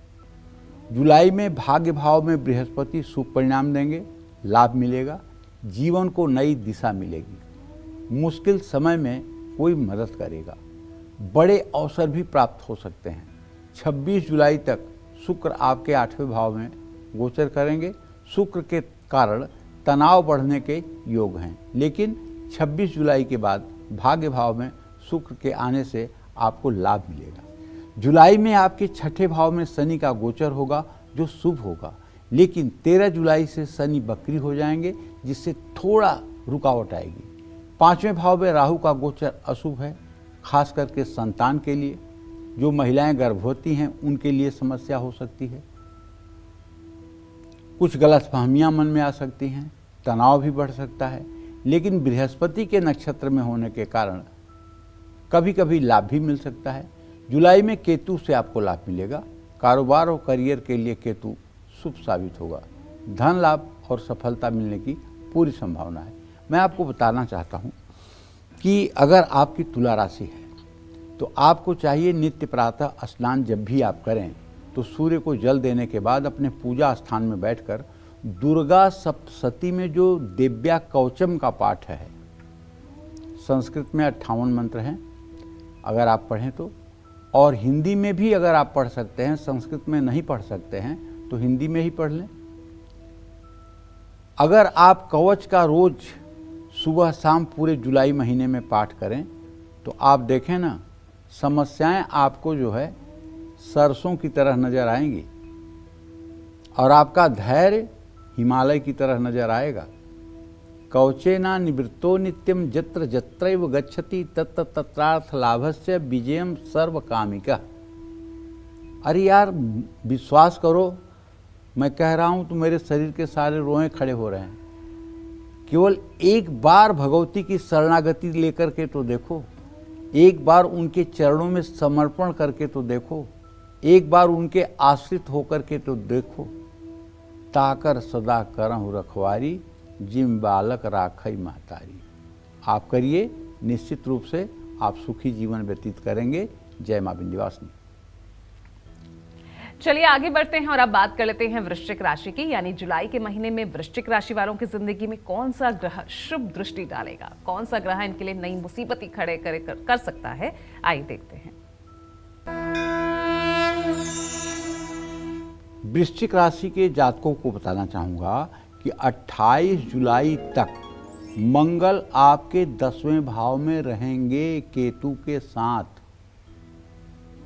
जुलाई में भाग्य भाव में बृहस्पति शुभ परिणाम देंगे, लाभ मिलेगा, जीवन को नई दिशा मिलेगी। मुश्किल समय में कोई मदद करेगा। बड़े अवसर भी प्राप्त हो सकते हैं। 26 जुलाई तक शुक्र आपके 8वें भाव में गोचर करेंगे। शुक्र के कारण तनाव बढ़ने के योग हैं, लेकिन 26 जुलाई के बाद भाग्य भाव में शुक्र के आने से आपको लाभ मिलेगा। जुलाई में आपके 6ठे भाव में शनि का गोचर होगा जो शुभ होगा, लेकिन 13 जुलाई से शनि वक्री हो जाएंगे जिससे थोड़ा रुकावट आएगी। 5वें भाव में राहु का गोचर अशुभ है, खास करके संतान के लिए। जो महिलाएं गर्भवती हैं उनके लिए समस्या हो सकती है। कुछ गलतफहमियां मन में आ सकती हैं, तनाव भी बढ़ सकता है, लेकिन बृहस्पति के नक्षत्र में होने के कारण कभी कभी लाभ भी मिल सकता है। जुलाई में केतु से आपको लाभ मिलेगा। कारोबार और करियर के लिए केतु शुभ साबित होगा। धन लाभ और सफलता मिलने की पूरी संभावना है। मैं आपको बताना चाहता हूँ कि अगर आपकी तुला राशि है तो आपको चाहिए नित्य प्रातः स्नान जब भी आप करें तो सूर्य को जल देने के बाद अपने पूजा स्थान में बैठकर दुर्गा सप्तशती में जो दिव्या कवचम का पाठ है, संस्कृत में 58 मंत्र हैं, अगर आप पढ़ें तो, और हिंदी में भी अगर आप पढ़ सकते हैं, संस्कृत में नहीं पढ़ सकते हैं तो हिंदी में ही पढ़ लें। अगर आप कवच का रोज सुबह शाम पूरे जुलाई महीने में पाठ करें तो आप देखें ना, समस्याएं आपको जो है सरसों की तरह नजर आएंगी और आपका धैर्य हिमालय की तरह नजर आएगा। कवचेना निवृत्तो नित्यम जत्र जत्रैव गच्छति तत्र तत्रार्थ लाभस्य विजयम सर्व कामिका। अरे यार विश्वास करो, मैं कह रहा हूं तो मेरे शरीर के सारे रोए खड़े हो रहे हैं। केवल एक बार भगवती की शरणागति लेकर के तो देखो, एक बार उनके चरणों में समर्पण करके तो देखो, एक बार उनके आश्रित होकर के तो देखो। ताकर सदा करहु रखवारी जिम बालक राखई महतारी। आप करिए, निश्चित रूप से आप सुखी जीवन व्यतीत करेंगे। जय मां विंध्यवासिनी। चलिए आगे बढ़ते हैं और अब बात कर लेते हैं वृश्चिक राशि की। यानी जुलाई के महीने में वृश्चिक राशि वालों की जिंदगी में कौन सा ग्रह शुभ दृष्टि डालेगा, कौन सा ग्रह इनके लिए नई मुसीबत खड़े कर सकता है, आइए देखते हैं। वृश्चिक राशि के जातकों को बताना चाहूंगा कि 28 जुलाई तक मंगल आपके 10वें भाव में रहेंगे केतु के साथ।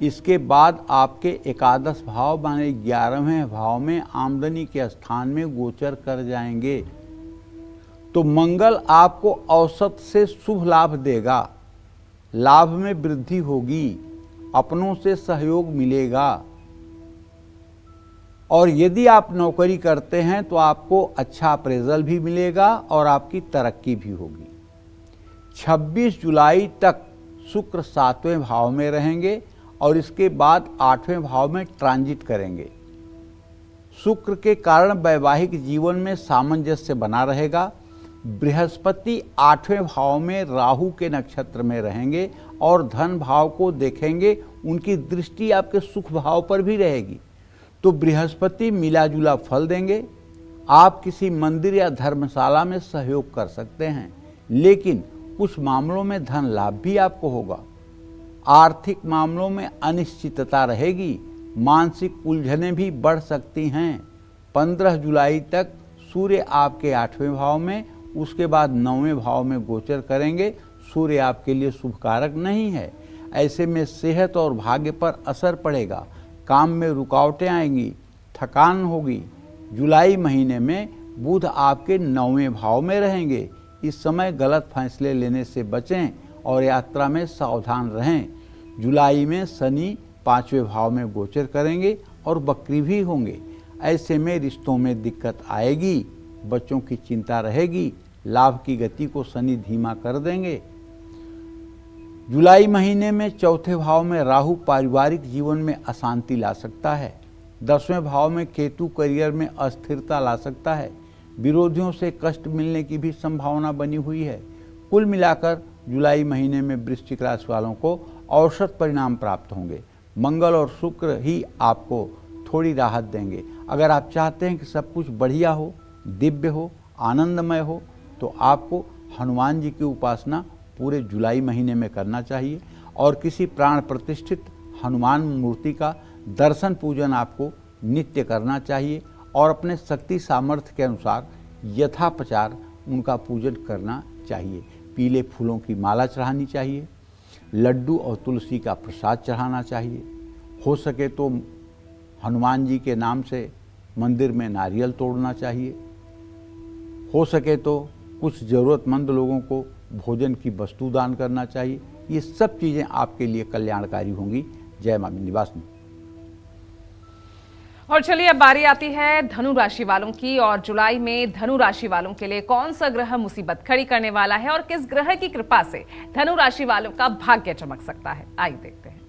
इसके बाद आपके एकादश भाव माने 11वें भाव में आमदनी के स्थान में गोचर कर जाएंगे। तो मंगल आपको औसत से शुभ लाभ देगा, लाभ में वृद्धि होगी, अपनों से सहयोग मिलेगा। और यदि आप नौकरी करते हैं तो आपको अच्छा अप्रेजल भी मिलेगा और आपकी तरक्की भी होगी। 26 जुलाई तक शुक्र 7वें भाव में रहेंगे और इसके बाद 8वें भाव में ट्रांजिट करेंगे। शुक्र के कारण वैवाहिक जीवन में सामंजस्य बना रहेगा। बृहस्पति 8वें भाव में राहु के नक्षत्र में रहेंगे और धन भाव को देखेंगे, उनकी दृष्टि आपके सुख भाव पर भी रहेगी। तो बृहस्पति मिला जुला फल देंगे। आप किसी मंदिर या धर्मशाला में सहयोग कर सकते हैं, लेकिन कुछ मामलों में धन लाभ भी आपको होगा। आर्थिक मामलों में अनिश्चितता रहेगी, मानसिक उलझनें भी बढ़ सकती हैं। 15 जुलाई तक सूर्य आपके 8वें भाव में, उसके बाद 9वें भाव में गोचर करेंगे। सूर्य आपके लिए शुभकारक नहीं है, ऐसे में सेहत और भाग्य पर असर पड़ेगा, काम में रुकावटें आएंगी, थकान होगी। जुलाई महीने में बुध आपके 9वें भाव में रहेंगे। इस समय गलत फैसले लेने से बचें और यात्रा में सावधान रहें। जुलाई में शनि 5वें भाव में गोचर करेंगे और वक्री भी होंगे। ऐसे में रिश्तों में दिक्कत आएगी, बच्चों की चिंता रहेगी, लाभ की गति को शनि धीमा कर देंगे। जुलाई महीने में 4थे भाव में राहु पारिवारिक जीवन में अशांति ला सकता है। 10वें भाव में केतु करियर में अस्थिरता ला सकता है। विरोधियों से कष्ट मिलने की भी संभावना बनी हुई है। कुल मिलाकर जुलाई महीने में वृश्चिक राशि वालों को औसत परिणाम प्राप्त होंगे। मंगल और शुक्र ही आपको थोड़ी राहत देंगे। अगर आप चाहते हैं कि सब कुछ बढ़िया हो, दिव्य हो, आनंदमय हो, तो आपको हनुमान जी की उपासना पूरे जुलाई महीने में करना चाहिए और किसी प्राण प्रतिष्ठित हनुमान मूर्ति का दर्शन पूजन आपको नित्य करना चाहिए और अपने शक्ति सामर्थ्य के अनुसार यथाप्रचार उनका पूजन करना चाहिए। पीले फूलों की माला चढ़ानी चाहिए, लड्डू और तुलसी का प्रसाद चढ़ाना चाहिए। हो सके तो हनुमान जी के नाम से मंदिर में नारियल तोड़ना चाहिए। हो सके तो कुछ ज़रूरतमंद लोगों को भोजन की वस्तु दान करना चाहिए। ये सब चीज़ें आपके लिए कल्याणकारी होंगी। जय मां विंध्यवासिनी। और चलिए अब बारी आती है धनु राशि वालों की। और जुलाई में धनु राशि वालों के लिए कौन सा ग्रह मुसीबत खड़ी करने वाला है और किस ग्रह की कृपा से धनु राशि वालों का भाग्य चमक सकता है, आइए देखते हैं।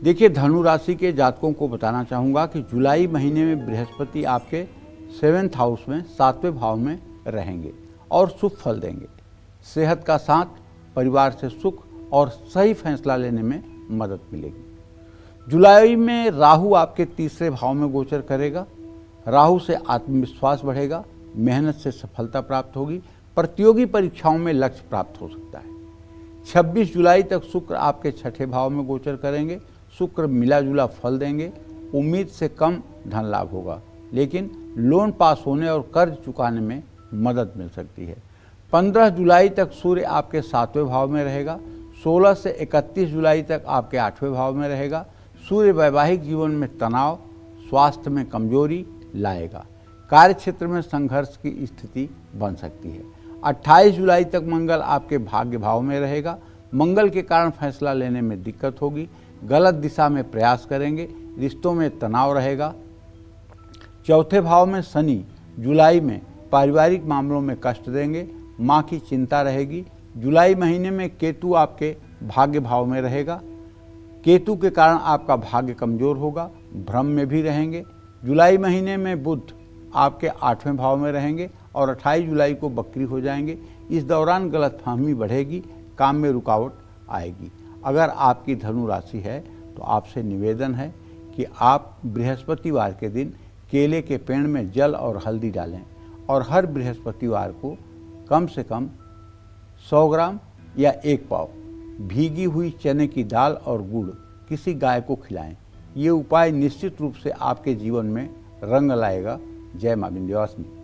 देखिए, धनु राशि के जातकों को बताना चाहूँगा कि जुलाई महीने में बृहस्पति आपके 7th हाउस में 7वें भाव में रहेंगे और शुभ फल देंगे। सेहत का साथ, परिवार से सुख और सही फैसला लेने में मदद मिलेगी। जुलाई में राहु आपके 3रे भाव में गोचर करेगा। राहु से आत्मविश्वास बढ़ेगा, मेहनत से सफलता प्राप्त होगी, प्रतियोगी परीक्षाओं में लक्ष्य प्राप्त हो सकता है। 26 जुलाई तक शुक्र आपके 6ठे भाव में गोचर करेंगे। शुक्र मिला जुला फल देंगे। उम्मीद से कम धन लाभ होगा, लेकिन लोन पास होने और कर्ज चुकाने में मदद मिल सकती है। 15 जुलाई तक सूर्य आपके 7वें भाव में रहेगा। 16 से 31 जुलाई तक आपके 8वें भाव में रहेगा। सूर्य वैवाहिक जीवन में तनाव, स्वास्थ्य में कमजोरी लाएगा। कार्य क्षेत्र में संघर्ष की स्थिति बन सकती है। 28 जुलाई तक मंगल आपके भाग्य भाव में रहेगा। मंगल के कारण फैसला लेने में दिक्कत होगी। गलत दिशा में प्रयास करेंगे, रिश्तों में तनाव रहेगा। 4थे भाव में शनि जुलाई में पारिवारिक मामलों में कष्ट देंगे, माँ की चिंता रहेगी। जुलाई महीने में केतु आपके भाग्य भाव में रहेगा। केतु के कारण आपका भाग्य कमजोर होगा, भ्रम में भी रहेंगे। जुलाई महीने में बुध आपके 8वें भाव में रहेंगे और 28 जुलाई को बकरी हो जाएंगे। इस दौरान गलतफहमी बढ़ेगी, काम में रुकावट आएगी। अगर आपकी धनु राशि है तो आपसे निवेदन है कि आप बृहस्पतिवार के दिन केले के पेड़ में जल और हल्दी डालें और हर बृहस्पतिवार को कम से कम 100 ग्राम या 1 पाव भीगी हुई चने की दाल और गुड़ किसी गाय को खिलाएं। ये उपाय निश्चित रूप से आपके जीवन में रंग लाएगा। जय मां विंध्यवासिनी।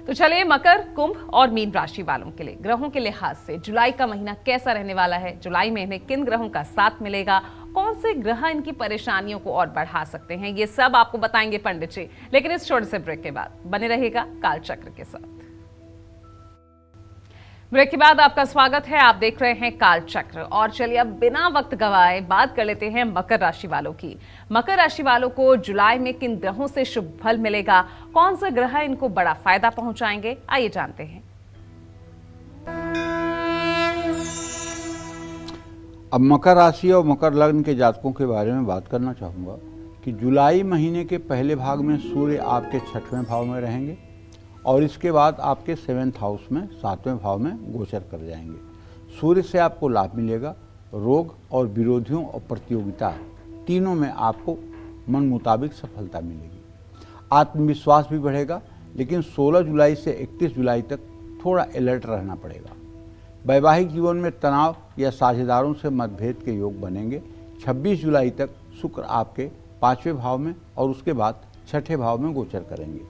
तो चलिए मकर, कुंभ और मीन राशि वालों के लिए ग्रहों के लिहाज से जुलाई का महीना कैसा रहने वाला है, जुलाई में इन्हें किन ग्रहों का साथ मिलेगा, कौन से ग्रह इनकी परेशानियों को और बढ़ा सकते हैं, ये सब आपको बताएंगे पंडित जी। लेकिन इस छोटे से ब्रेक के बाद बने रहेगा कालचक्र के साथ। ब्रेक के बाद आपका स्वागत है। आप देख रहे हैं कालचक्र। और चलिए अब बिना वक्त गवाए बात कर लेते हैं मकर राशि वालों की। मकर राशि वालों को जुलाई में किन ग्रहों से शुभ फल मिलेगा, कौन सा ग्रह इनको बड़ा फायदा पहुंचाएंगे, आइए जानते हैं। अब मकर राशि और मकर लग्न के जातकों के बारे में बात करना चाहूँगा कि जुलाई महीने के पहले भाग में सूर्य आपके 6वें भाव में रहेंगे और इसके बाद आपके 7th हाउस में 7वें भाव में गोचर कर जाएंगे। सूर्य से आपको लाभ मिलेगा। रोग और विरोधियों और प्रतियोगिता तीनों में आपको मन मुताबिक सफलता मिलेगी। आत्मविश्वास भी बढ़ेगा, लेकिन 16 जुलाई से 31 जुलाई तक थोड़ा अलर्ट रहना पड़ेगा। वैवाहिक जीवन में तनाव या साझेदारों से मतभेद के योग बनेंगे। 26 जुलाई तक शुक्र आपके 5वें भाव में और उसके बाद 6ठे भाव में गोचर करेंगे।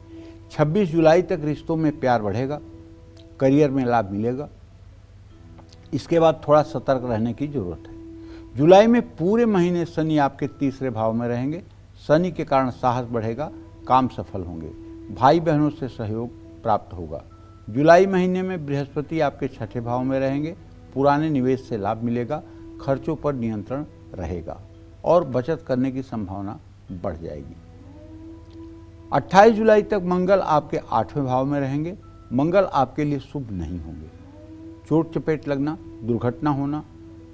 26 जुलाई तक रिश्तों में प्यार बढ़ेगा, करियर में लाभ मिलेगा। इसके बाद थोड़ा सतर्क रहने की जरूरत है। जुलाई में पूरे महीने शनि आपके 3रे भाव में रहेंगे। शनि के कारण साहस बढ़ेगा, काम सफल होंगे, भाई बहनों से सहयोग प्राप्त होगा। जुलाई महीने में बृहस्पति आपके 6ठे भाव में रहेंगे। पुराने निवेश से लाभ मिलेगा, खर्चों पर नियंत्रण रहेगा और बचत करने की संभावना बढ़ जाएगी। 28 जुलाई तक मंगल आपके 8वें भाव में रहेंगे। मंगल आपके लिए शुभ नहीं होंगे। चोट चपेट लगना, दुर्घटना होना,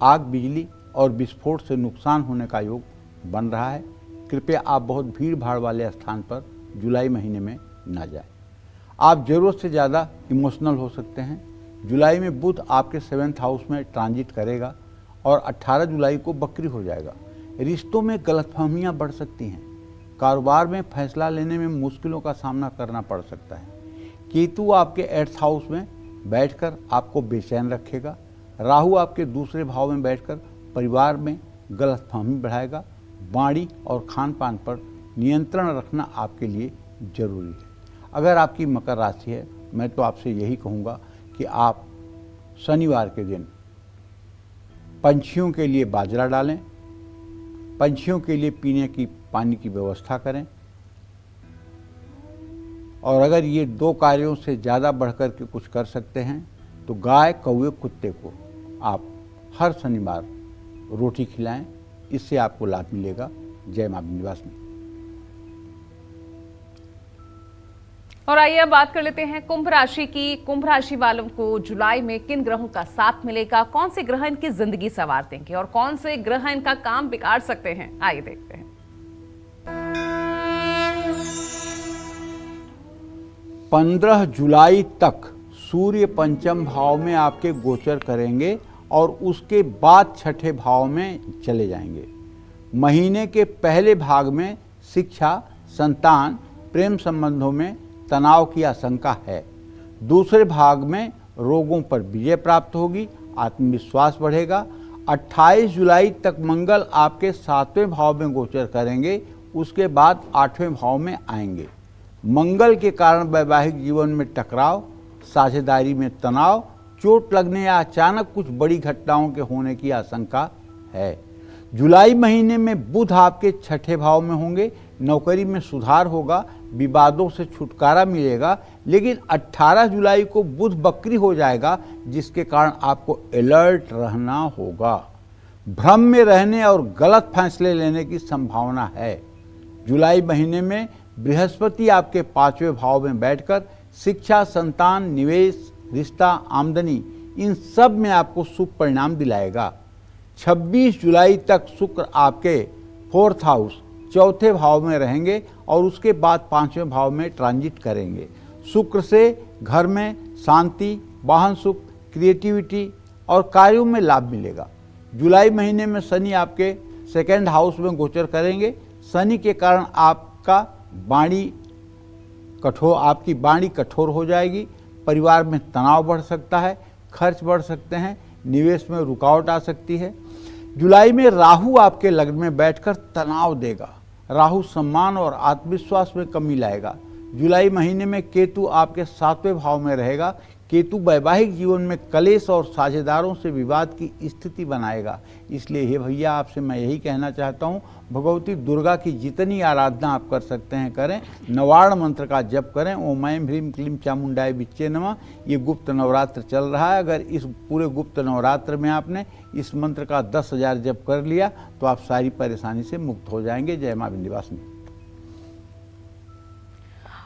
आग, बिजली और विस्फोट से नुकसान होने का योग बन रहा है। कृपया आप बहुत भीड़ भाड़ वाले स्थान पर जुलाई महीने में न जाएं। आप जरूरत से ज़्यादा इमोशनल हो सकते हैं। जुलाई में बुध आपके 7th हाउस में ट्रांजिट करेगा और 18 जुलाई को बकरी हो जाएगा। रिश्तों में गलतफहमियां बढ़ सकती हैं। कारोबार में फैसला लेने में मुश्किलों का सामना करना पड़ सकता है। केतु आपके 8th हाउस में बैठकर आपको बेचैन रखेगा। राहु आपके दूसरे भाव में बैठकर परिवार में गलतफहमी बढ़ाएगा। वाणी और खान पान पर नियंत्रण रखना आपके लिए जरूरी है। अगर आपकी मकर राशि है, मैं तो आपसे यही कहूँगा कि आप शनिवार के दिन पंछियों के लिए बाजरा डालें, पंछियों के लिए पीने की पानी की व्यवस्था करें, और अगर ये 2 कार्यों से ज़्यादा बढ़कर के कुछ कर सकते हैं तो गाय, कौवे, कुत्ते को आप हर शनिवार रोटी खिलाएं। इससे आपको लाभ मिलेगा। जय मां विंध्यवासिनी। और आइए अब बात कर लेते हैं कुंभ राशि की। कुंभ राशि वालों को जुलाई में किन ग्रहों का साथ मिलेगा, कौन से ग्रह इनकी जिंदगी संवार देंगे और कौन से ग्रह इनका काम बिगाड़ सकते हैं, आइए देखते हैं। 15 जुलाई तक सूर्य पंचम भाव में आपके गोचर करेंगे और उसके बाद 6ठे भाव में चले जाएंगे। महीने के पहले भाग में शिक्षा, संतान, प्रेम संबंधों में तनाव की आशंका है। दूसरे भाग में रोगों पर विजय प्राप्त होगी, आत्मविश्वास बढ़ेगा। 28 जुलाई तक मंगल आपके 7वें भाव में गोचर करेंगे, उसके बाद 8वें भाव में आएंगे। मंगल के कारण वैवाहिक जीवन में टकराव, साझेदारी में तनाव, चोट लगने या अचानक कुछ बड़ी घटनाओं के होने की आशंका है। जुलाई महीने में बुध आपके 6ठे भाव में होंगे, नौकरी में सुधार होगा, विवादों से छुटकारा मिलेगा। लेकिन 18 जुलाई को बुध बकरी हो जाएगा, जिसके कारण आपको अलर्ट रहना होगा। भ्रम में रहने और गलत फैसले लेने की संभावना है। जुलाई महीने में बृहस्पति आपके 5वें भाव में बैठकर शिक्षा, संतान, निवेश, रिश्ता, आमदनी, इन सब में आपको शुभ परिणाम दिलाएगा। 26 जुलाई तक शुक्र आपके 4th हाउस 4थे भाव में रहेंगे और उसके बाद 5वें भाव में ट्रांजिट करेंगे। शुक्र से घर में शांति, वाहन सुख, क्रिएटिविटी और कार्यों में लाभ मिलेगा। जुलाई महीने में शनि आपके 2nd हाउस में गोचर करेंगे। शनि के कारण आपकी वाणी कठोर हो जाएगी, परिवार में तनाव बढ़ सकता है, खर्च बढ़ सकते हैं, निवेश में रुकावट आ सकती है। जुलाई में राहु आपके लग्न में बैठकर तनाव देगा। राहु सम्मान और आत्मविश्वास में कमी लाएगा। जुलाई महीने में केतु आपके 7वें भाव में रहेगा। केतु वैवाहिक जीवन में कलेश और साझेदारों से विवाद की स्थिति बनाएगा। इसलिए हे भैया, आपसे मैं यही कहना चाहता हूँ, भगवती दुर्गा की जितनी आराधना आप कर सकते हैं करें। नवार्ण मंत्र का जप करें, ओम ऐं ह्रीं क्लीं चामुंडाय विच्चे नमः। ये गुप्त नवरात्र चल रहा है। अगर इस पूरे गुप्त नवरात्र में आपने इस मंत्र का 10,000 जप कर लिया तो आप सारी परेशानी से मुक्त हो जाएंगे। जय मां विंध्यवासिनी।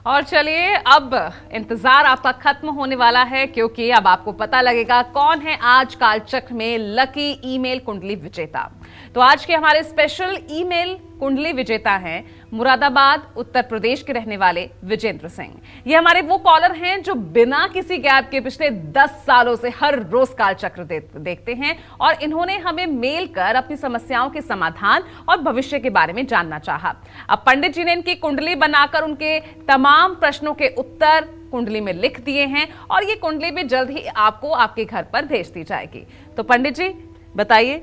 और चलिए, अब इंतजार आपका खत्म होने वाला है, क्योंकि अब आपको पता लगेगा कौन है आज कालचक्र में लकी ईमेल कुंडली विजेता। तो आज के हमारे स्पेशल ईमेल कुंडली विजेता हैं मुरादाबाद, उत्तर प्रदेश के रहने वाले विजेंद्र सिंह। ये हमारे वो कॉलर हैं जो बिना किसी गैप के पिछले 10 सालों से हर रोज कालचक्र देखते हैं, और इन्होंने हमें मेल कर अपनी समस्याओं के समाधान और भविष्य के बारे में जानना चाहा। अब पंडित जी ने इनकी कुंडली बनाकर उनके तमाम प्रश्नों के उत्तर कुंडली में लिख दिए हैं, और ये कुंडली भी जल्द ही आपको आपके घर पर भेज दी जाएगी। तो पंडित जी बताइए।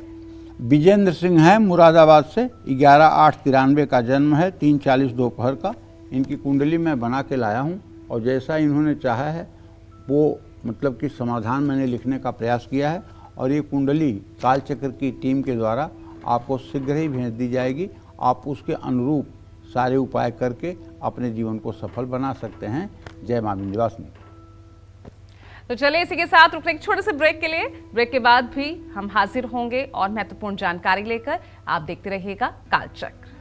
विजेंद्र सिंह है मुरादाबाद से, 11/8/93 का जन्म है, 3:40 दोपहर का। इनकी कुंडली मैं बना के लाया हूँ, और जैसा इन्होंने चाहा है वो मतलब कि समाधान मैंने लिखने का प्रयास किया है। और ये कुंडली कालचक्र की टीम के द्वारा आपको शीघ्र ही भेज दी जाएगी। आप उसके अनुरूप सारे उपाय करके अपने जीवन को सफल बना सकते हैं। जय मां विंध्यवासिनी। तो चलिए, इसी के साथ रुकने एक छोटे से ब्रेक के लिए। ब्रेक के बाद भी हम हाजिर होंगे और महत्वपूर्ण जानकारी लेकर। आप देखते रहिएगा कालचक्र।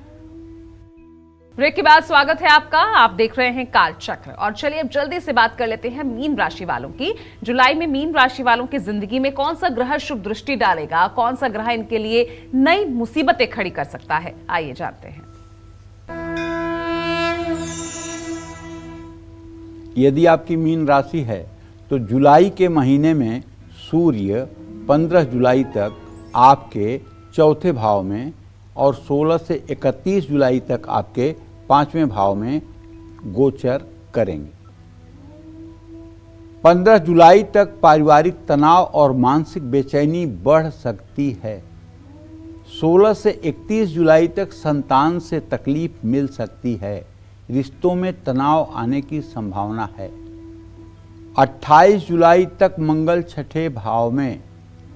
ब्रेक के बाद स्वागत है आपका। आप देख रहे हैं कालचक्र। और चलिए, अब जल्दी से बात कर लेते हैं मीन राशि वालों की। जुलाई में मीन राशि वालों की जिंदगी में कौन सा ग्रह शुभ दृष्टि डालेगा, कौन सा ग्रह इनके लिए नई मुसीबतें खड़ी कर सकता है, आइए जानते हैं। यदि आपकी मीन राशि है तो जुलाई के महीने में सूर्य 15 जुलाई तक आपके 4थे भाव में और 16 से 31 जुलाई तक आपके 5वें भाव में गोचर करेंगे। 15 जुलाई तक पारिवारिक तनाव और मानसिक बेचैनी बढ़ सकती है। 16 से 31 जुलाई तक संतान से तकलीफ मिल सकती है। रिश्तों में तनाव आने की संभावना है। 28 जुलाई तक मंगल छठे भाव में,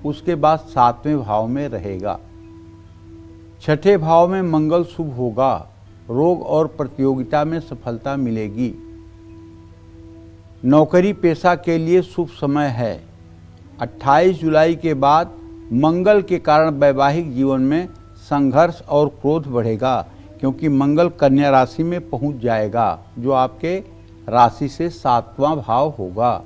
उसके बाद 7वें भाव में रहेगा। छठे भाव में मंगल शुभ होगा। रोग और प्रतियोगिता में सफलता मिलेगी। नौकरी पेशा के लिए शुभ समय है। 28 जुलाई के बाद मंगल के कारण वैवाहिक जीवन में संघर्ष और क्रोध बढ़ेगा, क्योंकि मंगल कन्या राशि में पहुंच जाएगा, जो आपके राशि से 7वां भाव होगा।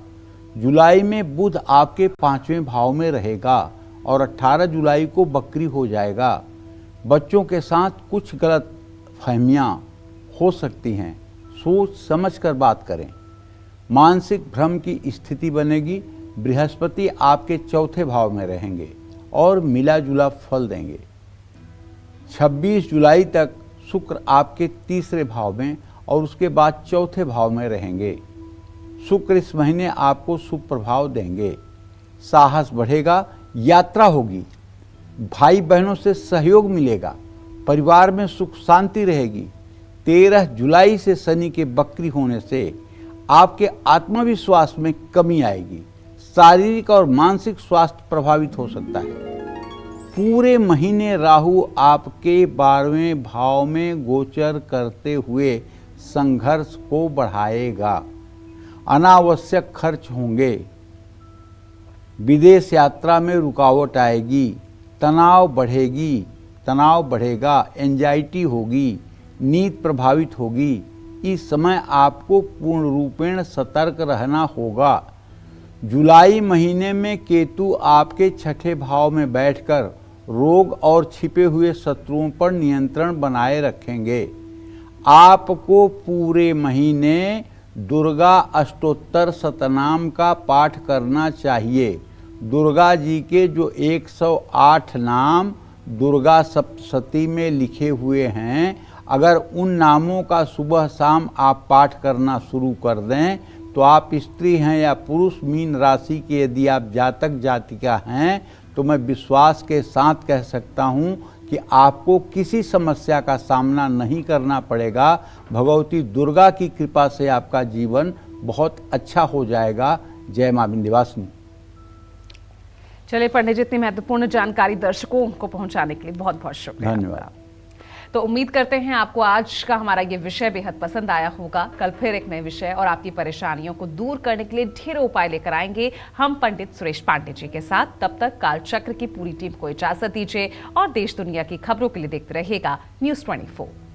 जुलाई में बुध आपके 5वें भाव में रहेगा और 18 जुलाई को बकरी हो जाएगा। बच्चों के साथ कुछ गलत फहमियाँ हो सकती हैं, सोच समझ कर बात करें। मानसिक भ्रम की स्थिति बनेगी। बृहस्पति आपके 4थे भाव में रहेंगे और मिला जुला फल देंगे। 26 जुलाई तक शुक्र आपके 3रे भाव में और उसके बाद 4थे भाव में रहेंगे। शुक्र इस महीने आपको शुभ प्रभाव देंगे। साहस बढ़ेगा, यात्रा होगी, भाई बहनों से सहयोग मिलेगा, परिवार में सुख शांति रहेगी। 13 जुलाई से शनि के बकरी होने से आपके आत्मविश्वास में कमी आएगी। शारीरिक और मानसिक स्वास्थ्य प्रभावित हो सकता है। पूरे महीने राहु आपके 12वें भाव में गोचर करते हुए संघर्ष को बढ़ाएगा। अनावश्यक खर्च होंगे। विदेश यात्रा में रुकावट आएगी। तनाव बढ़ेगा, एंजाइटी होगी, नींद प्रभावित होगी। इस समय आपको पूर्ण रूपेण सतर्क रहना होगा। जुलाई महीने में केतु आपके 6ठे भाव में बैठकर रोग और छिपे हुए शत्रुओं पर नियंत्रण बनाए रखेंगे। आपको पूरे महीने दुर्गा अष्टोत्तर शतनाम का पाठ करना चाहिए। दुर्गा जी के जो 108 नाम दुर्गा सप्तशती में लिखे हुए हैं, अगर उन नामों का सुबह शाम आप पाठ करना शुरू कर दें तो आप स्त्री हैं या पुरुष, मीन राशि के यदि आप जातक जातिका हैं, तो मैं विश्वास के साथ कह सकता हूं कि आपको किसी समस्या का सामना नहीं करना पड़ेगा। भगवती दुर्गा की कृपा से आपका जीवन बहुत अच्छा हो जाएगा। जय मां विंध्यवासिनी। चलिए पंडित जी, इतनी महत्वपूर्ण जानकारी दर्शकों को पहुंचाने के लिए बहुत बहुत शुक्रिया। धन्यवाद। तो उम्मीद करते हैं आपको आज का हमारा ये विषय बेहद पसंद आया होगा। कल फिर एक नए विषय और आपकी परेशानियों को दूर करने के लिए ढेरों उपाय लेकर आएंगे हम पंडित सुरेश पांडे जी के साथ। तब तक कालचक्र की पूरी टीम को इजाजत दीजिए और देश दुनिया की खबरों के लिए देखते रहिएगा News 24।